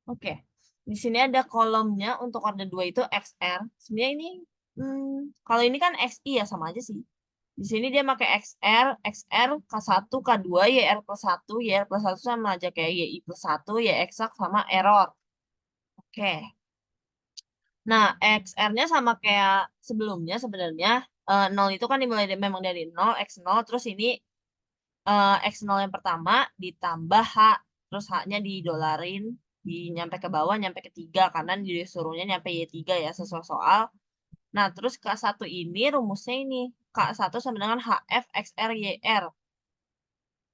Oke, di sini ada kolomnya untuk orde 2 itu XR. Sebenarnya ini, kalau ini kan XI ya, sama aja sih. Di sini dia pakai XR, K1, K2, YR plus 1, YR plus 1 sama aja kayak YI plus 1, Y eksak sama error. Oke. Nah, XR-nya sama kayak sebelumnya sebenarnya. 0 itu kan dimulai memang dari 0, X0, terus ini X0 yang pertama ditambah H, terus H-nya didolarin, nyampe ke bawah, nyampe ke 3, karena disuruhnya nyampe Y3 ya, sesuai soal. Nah, terus K1 ini rumusnya ini. K1 sama dengan HF XR YR.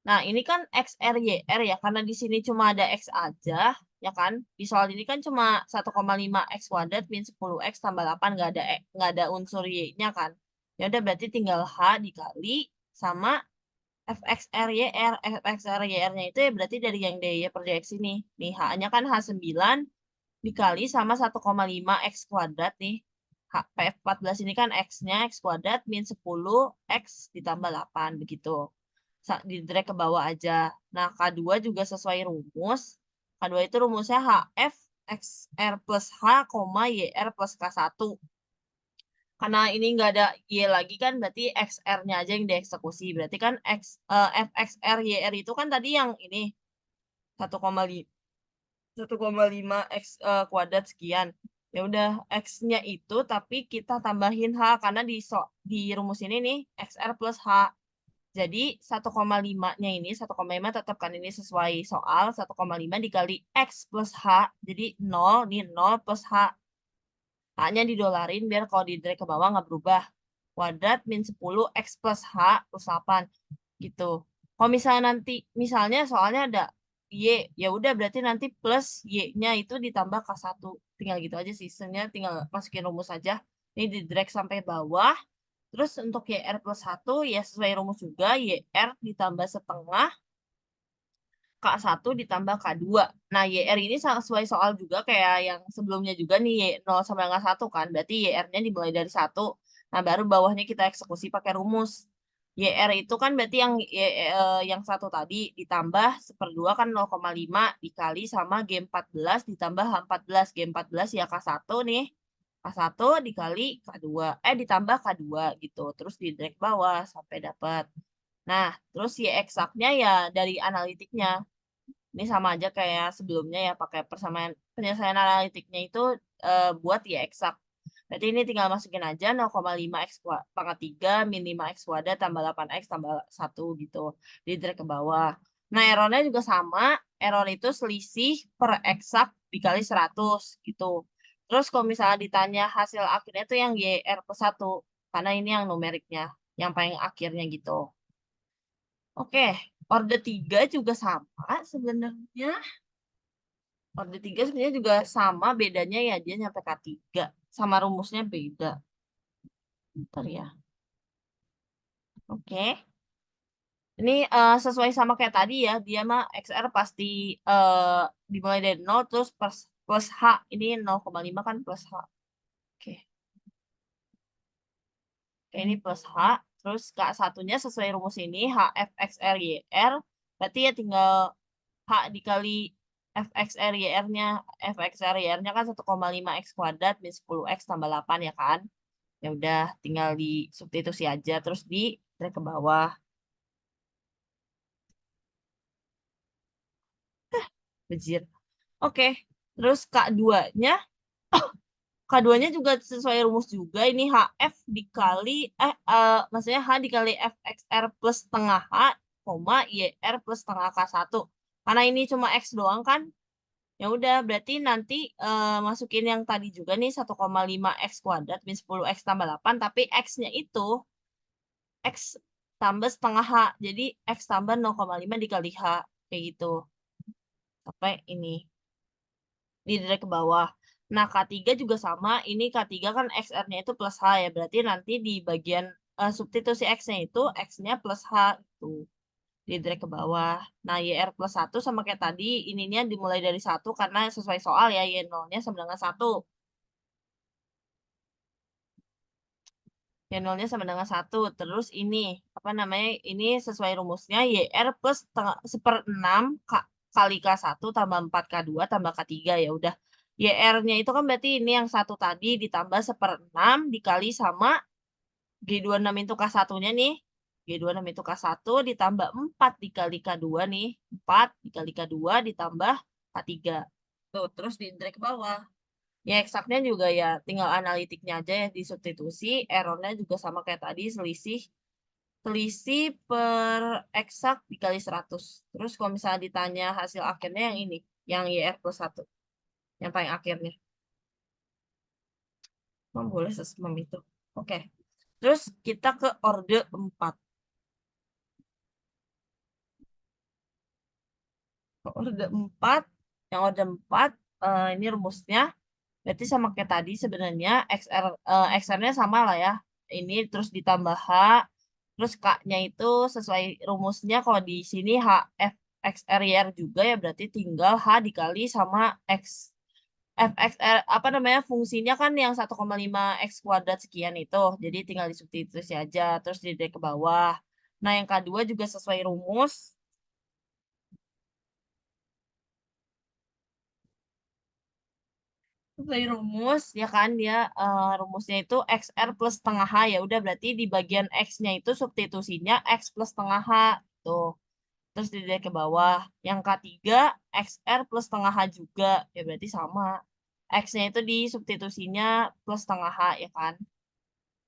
Nah, ini kan XR YR ya, karena di sini cuma ada X aja, ya kan? Di soal ini kan cuma 1,5 X kuadrat min 10X tambah 8, nggak ada unsur Y-nya kan. Ya udah berarti tinggal H dikali sama FXR YR. FXR YR-nya itu ya berarti dari yang DY per DX ini. Nih, H-nya kan H9 dikali sama 1,5 X kuadrat nih. PF14 ini kan X-nya X kuadrat min 10 X ditambah 8 begitu. Di drag ke bawah aja. Nah, K2 juga sesuai rumus. K2 itu rumusnya HF XR plus H, YR plus K1. Karena ini nggak ada Y lagi kan, berarti XR-nya aja yang dieksekusi. Berarti kan FXR YR itu kan tadi yang ini 1,5 X kuadrat sekian. Ya udah, X-nya itu tapi kita tambahin H karena di rumus ini nih XR plus H. Jadi 1,5-nya ini 1,5 tetap kan ini sesuai soal 1,5 dikali X plus H. Jadi 0 nih 0 plus H. H-nya didolarin biar kalau di drag ke bawah nggak berubah. Kuadrat min 10 X plus H plus 8 gitu. Kalau misalnya nanti misalnya soalnya ada Y, ya udah berarti nanti plus Y-nya itu ditambah K1. Tinggal gitu aja sih. Sebenarnya tinggal masukin rumus aja. Ini di drag sampai bawah. Terus untuk YR plus 1 ya sesuai rumus juga. YR ditambah setengah K1 ditambah K2. Nah, YR ini sesuai soal juga kayak yang sebelumnya juga nih, Y0 sama dengan 1 kan. Berarti YR-nya dimulai dari 1. Nah, baru bawahnya kita eksekusi pakai rumus. YR itu kan berarti yang 1 tadi ditambah 1/2 kan 0,5 dikali sama G14 ditambah H14. G14 ya K1 nih. K1 dikali K2, ditambah K2 gitu. Terus di drag bawah sampai dapat. Nah, terus Y eksaknya ya dari analitiknya. Ini sama aja kayak sebelumnya ya, pakai persamaan penyelesaian analitiknya itu buat Y eksak. Berarti ini tinggal masukin aja 0,5 X pangkat 3 min 5 X kuadrat tambah 8X tambah 1 gitu. Di drag ke bawah. Nah, errornya juga sama. Error itu selisih per eksak dikali 100 gitu. Terus kalau misalnya ditanya hasil akhirnya itu yang YR plus 1. Karena ini yang numeriknya. Yang paling akhirnya gitu. Oke. Orde 3 juga sama sebenarnya. Orde 3 sebenarnya juga sama. Bedanya ya dia nyampe K3. Sama rumusnya beda. Bentar ya. Oke. Ini sesuai sama kayak tadi ya. Dia mah XR pasti dimulai dari 0 terus plus H. Ini 0,5 kan plus H. Oke. Oke, ini plus H. Terus K1-nya sesuai rumus ini. HFXR YR. Berarti ya tinggal H dikali FXR YR-nya. FXR YR-nya kan 1,5 X kuadrat min 10X tambah 8 ya kan. Ya udah tinggal di substitusi aja. Terus di drag ke bawah. Bejir. Oke. Terus K2-nya. K2-nya juga sesuai rumus juga. Ini HF dikali, maksudnya H dikali FXR plus setengah H, koma YR plus setengah K1. Karena ini cuma X doang kan, ya udah berarti nanti masukin yang tadi juga nih 1,5 X kuadrat min 10 X tambah 8, tapi X-nya itu X tambah setengah H. Jadi X tambah 0,5 dikali H. Kayak gitu. Sampai ini. Di drag ke bawah. Nah, K3 juga sama. Ini K3 kan XR-nya itu plus H ya. Berarti nanti di bagian substitusi X-nya itu X-nya plus H. Itu. Di drag ke bawah. Nah, YR plus 1 sama kayak tadi. Ininya dimulai dari 1 karena sesuai soal ya. Y0-nya sama dengan 1. Y0-nya sama dengan 1. Terus ini. Apa namanya? Ini sesuai rumusnya. YR plus 1/6 kali K1 tambah 4K2 tambah K3. Ya udah. YR-nya itu kan berarti ini yang satu tadi ditambah 1/6 dikali sama G26 itu K1-nya nih. G26 itu K1 ditambah 4 dikali K2 nih. 4 dikali K2 ditambah K3. Tuh, terus di drag ke bawah. Ya eksaknya juga ya tinggal analitiknya aja ya disubstitusi. Errornya juga sama kayak tadi selisih per eksak dikali 100. Terus kalau misalnya ditanya hasil akhirnya yang ini. Yang YR plus 1. Yang paling akhirnya. Boleh sesmem itu. Oke. Terus kita ke orde 4. Ke orde 4. Yang orde 4 ini rumusnya. Berarti sama kayak tadi sebenarnya XR-nya sama lah ya. Ini terus ditambah H. Terus K-nya itu sesuai rumusnya kalau di sini HF XR juga ya berarti tinggal H dikali sama X. FXR apa namanya fungsinya kan yang 1,5 X kuadrat sekian itu. Jadi tinggal disubstitusi aja terus di drag ke bawah. Nah, yang K2 juga sesuai rumus. Sesuai rumus ya kan dia rumusnya itu XR plus setengah H ya udah berarti di bagian X-nya itu substitusinya X plus setengah H tuh. Terus di drag ke bawah. Yang K3 XR plus setengah H juga ya berarti sama. X-nya itu di substitusinya plus setengah H ya kan.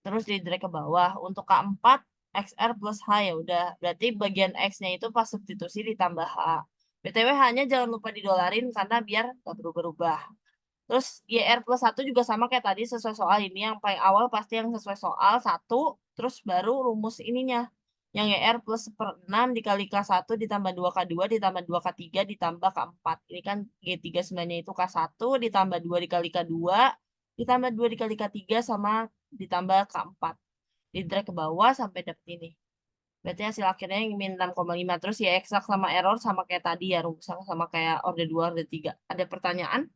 Terus di drag ke bawah. Untuk K4 XR plus H ya udah. Berarti bagian X-nya itu pas substitusi ditambah H. BTW H-nya jangan lupa didolarin karena biar gak berubah-ubah. Terus YR plus 1 juga sama kayak tadi sesuai soal ini. Yang paling awal pasti yang sesuai soal 1. Terus baru rumus ininya. Yang YR plus 1/6 dikali K1 ditambah 2K2 ditambah 2K3 ditambah K4. Ini kan G3 sebenarnya itu K1 ditambah 2 dikali K2 ditambah 2 dikali K3 sama ditambah K4. Di drag ke bawah sampai dapet ini. Berarti hasil akhirnya yang min 6,5. Terus ya eksak sama error sama kayak tadi ya. Rumus sama kayak orde 2, orde 3. Ada pertanyaan?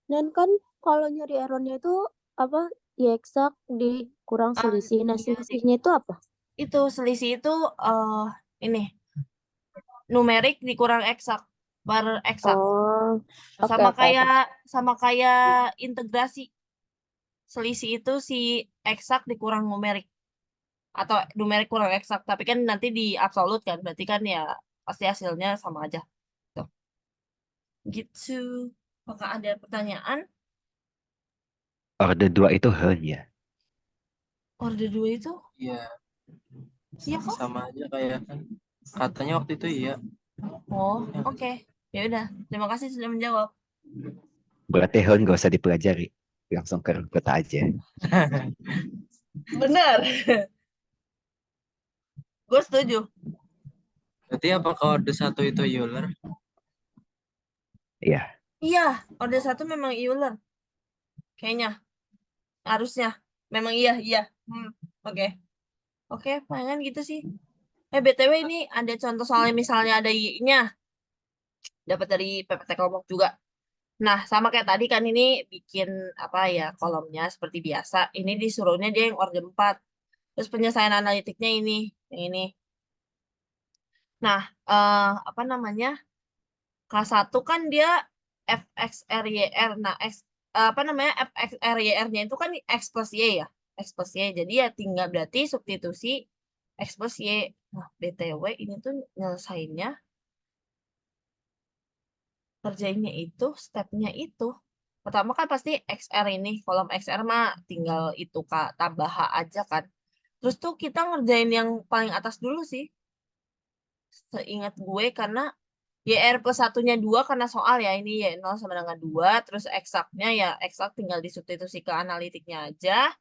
Dan kan kalau nyari errornya itu apa? Ya eksak dikurang selisih. Nah, Iya, selisihnya itu apa? itu selisih itu ini numerik dikurang eksak. per eksak. Oh, oke Sama oke oke. kayak integrasi. Selisih itu si eksak dikurang numerik. Atau numerik kurang eksak. Tapi kan nanti di absolut kan. Berarti kan ya pasti hasilnya sama aja. Tuh. Gitu. Apakah ada pertanyaan? Orde 2 itu H ya. Orde 2 itu? Iya, Iya kok? sama aja kayak kan. Katanya waktu itu iya. Oh, Ya nggak oke. Ya udah. Terima kasih sudah menjawab. Berarti H nggak usah dipelajari. Langsung ke kota aja. Benar. Gue setuju. Berarti apakah orde 1 itu Euler? Iya. Iya, Orde 1 memang Euler. Kayaknya. Harusnya. Memang iya, iya. Oke. Oke, palingan gitu sih. BTW ini ada contoh soalnya misalnya ada Y-nya. Dapat dari PPT kelompok juga. Nah, sama kayak tadi kan ini bikin apa ya, kolomnya seperti biasa. Ini disuruhnya dia yang orde 4. Terus penyelesaian analitiknya ini, yang ini. Nah, apa namanya? K1 kan dia FXRYR. Nah, apa namanya? FXRYR-nya itu kan X plus Y ya. X plus Y. Jadi ya tinggal berarti substitusi X plus Y. Nah, BTW ini tuh nyelesainnya, kerjainnya itu, stepnya itu. Pertama kan pasti XR ini, kolom XR mah tinggal itu Kak, tambah H aja kan. Terus tuh kita ngerjain yang paling atas dulu sih. Seingat gue karena YR plus satunya 2 karena soal ya ini Y0 sama dengan 2. Terus eksaknya ya eksak tinggal disubstitusi ke analitiknya aja.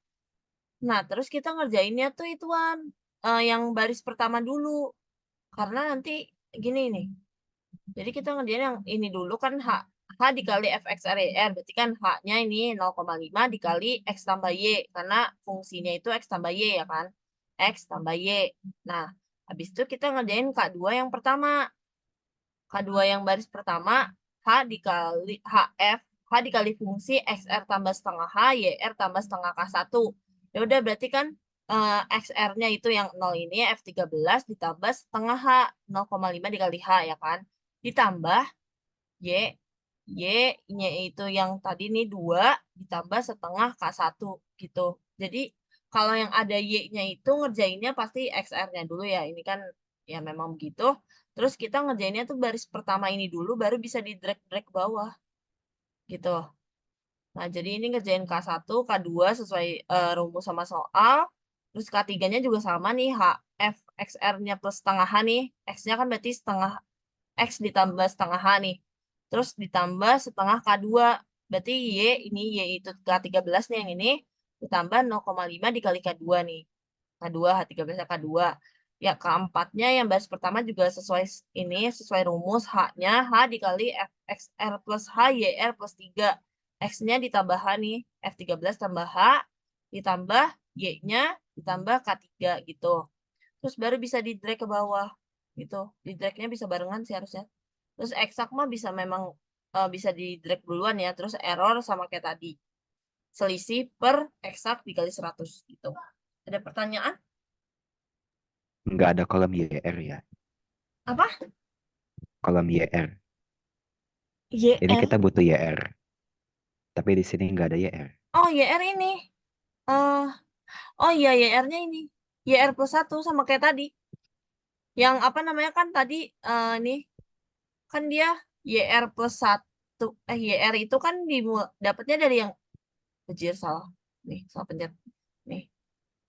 Nah terus kita ngerjainnya tuh ituan. Yang baris pertama dulu. Karena nanti gini nih. Jadi kita ngerjain yang ini dulu kan H dikali fx RR. Berarti kan H-nya ini 0,5 dikali X tambah Y. Karena fungsinya itu X tambah Y ya kan. X tambah Y. Nah habis itu kita ngerjain K2 yang pertama. K2 yang baris pertama, H dikali HF, H dikali fungsi XR tambah setengah H, YR tambah setengah K1. Ya udah berarti kan XR-nya itu yang 0 ini, F13 ditambah setengah H, 0,5 dikali H ya kan. Ditambah Y, Y-nya itu yang tadi nih 2, ditambah setengah K1 gitu. Jadi kalau yang ada Y-nya itu ngerjainnya pasti XR-nya dulu ya. Ini kan ya memang begitu. Terus kita ngerjainnya tuh baris pertama ini dulu, baru bisa di drag bawah. Gitu. Nah, jadi ini ngerjain K1, K2 sesuai rumus sama soal. Terus K3-nya juga sama nih, F, XR-nya plus setengah H nih. X-nya kan berarti setengah X ditambah setengah H nih. Terus ditambah setengah K2. Berarti ini Y itu K13 nih yang ini. Ditambah 0,5 dikali K2 nih. K2, H13 K2. Ya, keempatnya yang baris pertama juga sesuai ini, sesuai rumus. H-nya H dikali FXR plus H, YR plus 3. X-nya ditambah H nih. F13 tambah H, ditambah Y-nya, ditambah K3 gitu. Terus baru bisa di drag ke bawah gitu. Di dragnya bisa barengan sih harusnya. Terus eksak mah bisa memang bisa di drag duluan ya. Terus error sama kayak tadi. Selisih per eksak dikali 100 gitu. Ada pertanyaan? Nggak ada kolom YR ya. Apa? Kolom YR. Ini YR? kita butuh YR. Tapi di sini nggak ada YR. Oh, YR ini. eh oh iya, YR-nya ini. YR plus 1 sama kayak tadi. Yang apa namanya kan tadi nih. Kan dia YR plus 1. YR itu kan dapatnya dari yang Anjir, salah. Nih, salah pencet. Nih.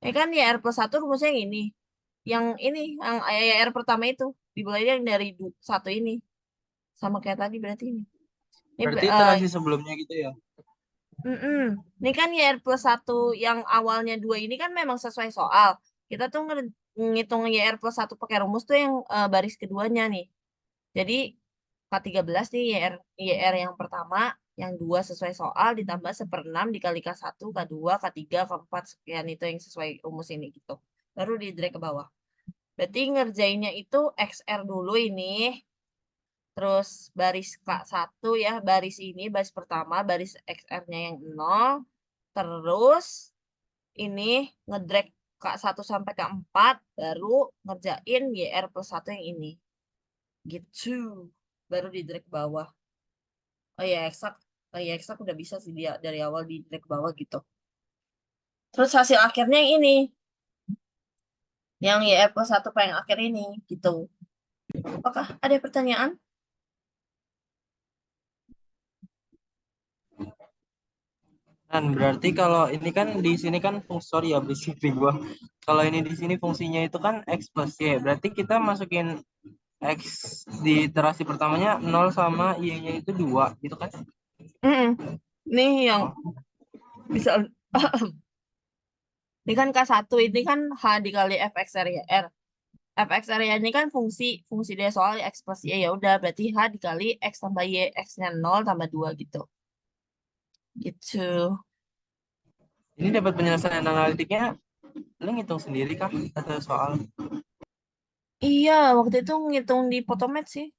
Ini kan YR plus 1 rumusnya yang ini. Yang ini, yang YR pertama itu. Dimulai yang dari 1 ini. Sama kayak tadi berarti ini. Ini Berarti iterasi sebelumnya gitu ya. Ini kan YR plus 1 yang awalnya 2 ini kan memang sesuai soal. Kita tuh ngitung YR plus 1 pakai rumus tuh yang baris keduanya nih. Jadi K13 nih YR yang pertama, yang 2 sesuai soal ditambah 1/6 dikali K1, K2, K3, K4 sekian itu yang sesuai rumus ini gitu. Baru di drag ke bawah. Berarti ngerjainnya itu XR dulu ini. Terus baris K1 ya, baris ini, baris pertama, baris XR-nya yang 0. Terus ini ngedrag K1 sampai K4, baru ngerjain YR plus 1 yang ini. Gitu. baru di drag ke bawah. Oh ya eksak, udah bisa sih dia dari awal di drag ke bawah gitu. Terus hasil akhirnya yang ini, yang YF plus 1 yang akhir ini gitu. Apakah ada pertanyaan? Dan berarti kalau ini kan di sini kan fungsi, sorry ya berisik di gua. Kalau ini di sini fungsinya itu kan X plus Y. Berarti kita masukin X di iterasi pertamanya 0 sama Y-nya itu 2 gitu kan? Mm-mm. Nih yang Oh, bisa ini kan K1 ini kan H dikali fx area R. Fx area ini kan fungsi dia soal X plus Y, ya udah berarti H dikali X tambah Y, X-nya 0 tambah 2 gitu. Gitu. ini dapat penyelesaian analitiknya lu ngitung sendiri kah atau soal? Iya, waktu itu ngitung di Photomath sih.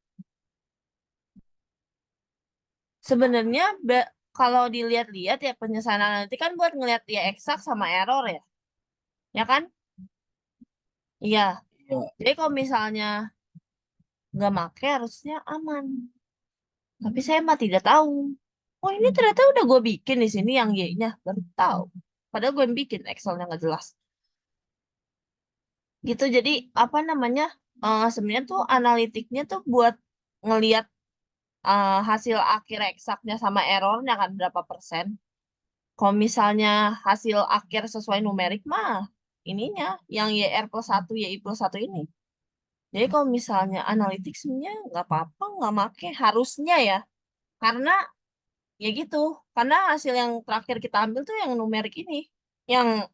Sebenarnya kalau dilihat-lihat ya penyelesaian analitik kan buat ngeliat ya eksak sama error ya. Ya kan? Iya. Iya. Jadi kalau misalnya nggak make harusnya aman. Tapi saya mah tidak tahu. Oh ini ternyata udah gue bikin di sini yang Y-nya. Baru tahu. Padahal gue yang bikin Excelnya nggak jelas. Gitu, jadi apa namanya? Sebenarnya tuh analitiknya tuh buat ngeliat hasil akhir eksaknya sama errornya kan berapa persen. Kalau misalnya hasil akhir sesuai numerik mah ininya yang YR plus 1, YI plus 1 ini. Jadi kalau misalnya analitik sebenarnya nggak apa-apa, nggak make. Harusnya ya. Karena ya gitu. Karena hasil yang terakhir kita ambil tuh yang numerik ini. Yang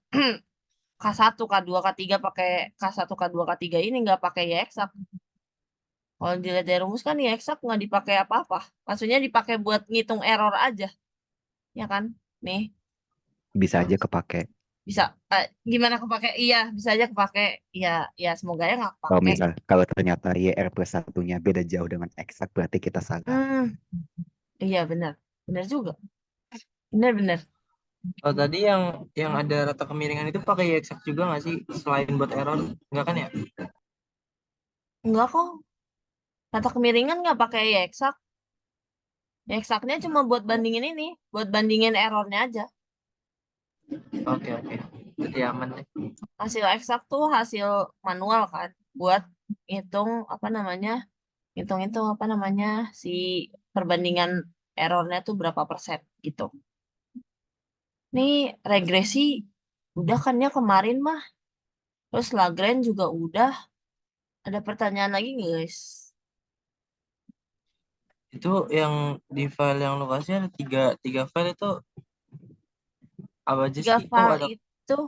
K1, K2, K3 pakai K1, K2, K3 ini nggak pakai ya eksak. Kalau dilihat dari rumus kan ya eksak nggak dipakai apa-apa. Maksudnya dipakai buat ngitung error aja. Ya kan? Nih. Bisa aja kepake. Bisa gimana kepake, iya bisa aja kepake, iya ya semoga ya nggak Kalau kepake. misal, kalau ternyata YR plus satunya beda jauh dengan eksak, berarti kita salah. Iya benar benar juga, benar. Oh tadi yang ada rata kemiringan itu pakai Y-eksak juga nggak sih selain buat error? Enggak kan ya? Enggak kok, kata kemiringan nggak pakai ya eksak. Ya eksaknya cuma buat bandingin ini, buat bandingin errornya aja. Oke oke. Jadi aman deh. Hasil eksak tuh hasil manual kan, buat hitung apa namanya, hitung itu apa namanya, si perbandingan errornya tuh berapa persen gitu. Nih regresi udah kan ya kemarin mah. Terus Lagrange juga udah. Ada pertanyaan lagi nggak, guys? Itu yang di file yang lu kasih ada tiga file itu apa aja Tiga sih? Oh file ada itu,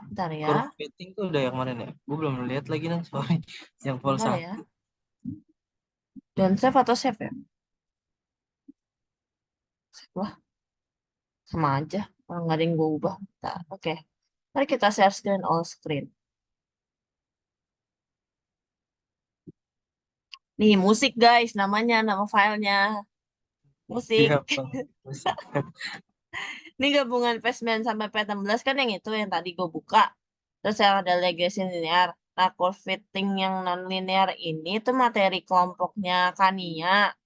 bentar ya, curve fitting tuh udah yang kemarin ya? Gue belum lihat lagi nih sorry. Yang full bentar ya. satu. Don't save atau save ya? Save lah, sama aja. Kalau nggak ada yang gue ubah. Nah, oke. Mari kita share screen all screen. Nih, musik guys, namanya, nama filenya. Musik. Siap Bang. Ini gabungan Fastman sampai P16 kan yang itu yang tadi gue buka. Terus yang ada legacy linear. Nah, curve fitting yang non-linear ini tuh materi kelompoknya Kania.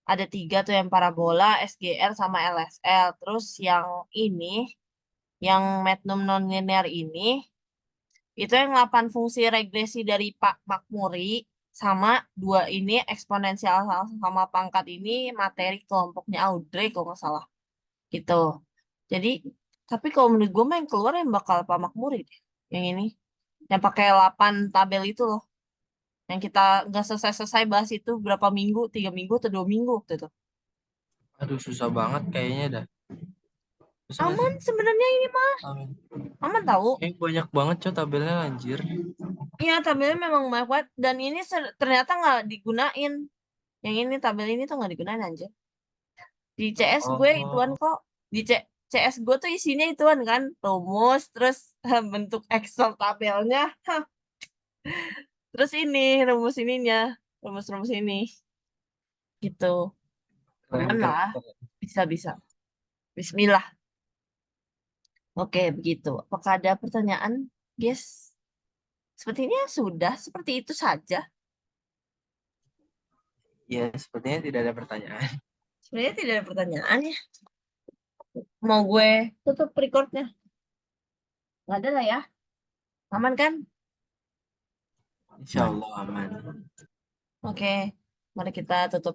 Ada 3 tuh yang parabola, SGR, sama LSL. Terus yang ini, yang magnum nonlinear ini, itu yang 8 fungsi regresi dari Pak Makmuri, sama 2 ini eksponensial sama pangkat ini materi kelompoknya Audrey kalau nggak salah. Gitu. Jadi, tapi kalau menurut gue mah yang keluar yang bakal Pak Makmuri deh. Yang ini. Yang pakai 8 tabel itu loh. Yang kita nggak selesai-selesai bahas itu berapa minggu, 3 minggu atau 2 minggu waktu itu. Aduh susah banget kayaknya dah. Susah nggak sih? Aman sebenarnya ini mah. Amin. Aman tahu. Banyak banget coy tabelnya anjir. Iya, tabelnya memang banyak banget. Dan ini ternyata nggak digunain. Yang ini, tabel ini tuh nggak digunain aja. Di CS gue ituan Oh, kok. Di CS gue tuh isinya ituan kan. Rumus, terus bentuk Excel tabelnya. Terus ini, rumus ininya. Rumus-rumus ini. Gitu. keren Aman keren. lah. Bisa-bisa. Bismillah. Oke, begitu. Apakah ada pertanyaan, guys? Sepertinya sudah. Seperti itu saja. Ya, sepertinya tidak ada pertanyaan. Sebenarnya tidak ada pertanyaan ya. Mau gue tutup recordnya? Nggak ada lah ya. Aman kan? Insya Allah aman. Oke. Mari kita tutup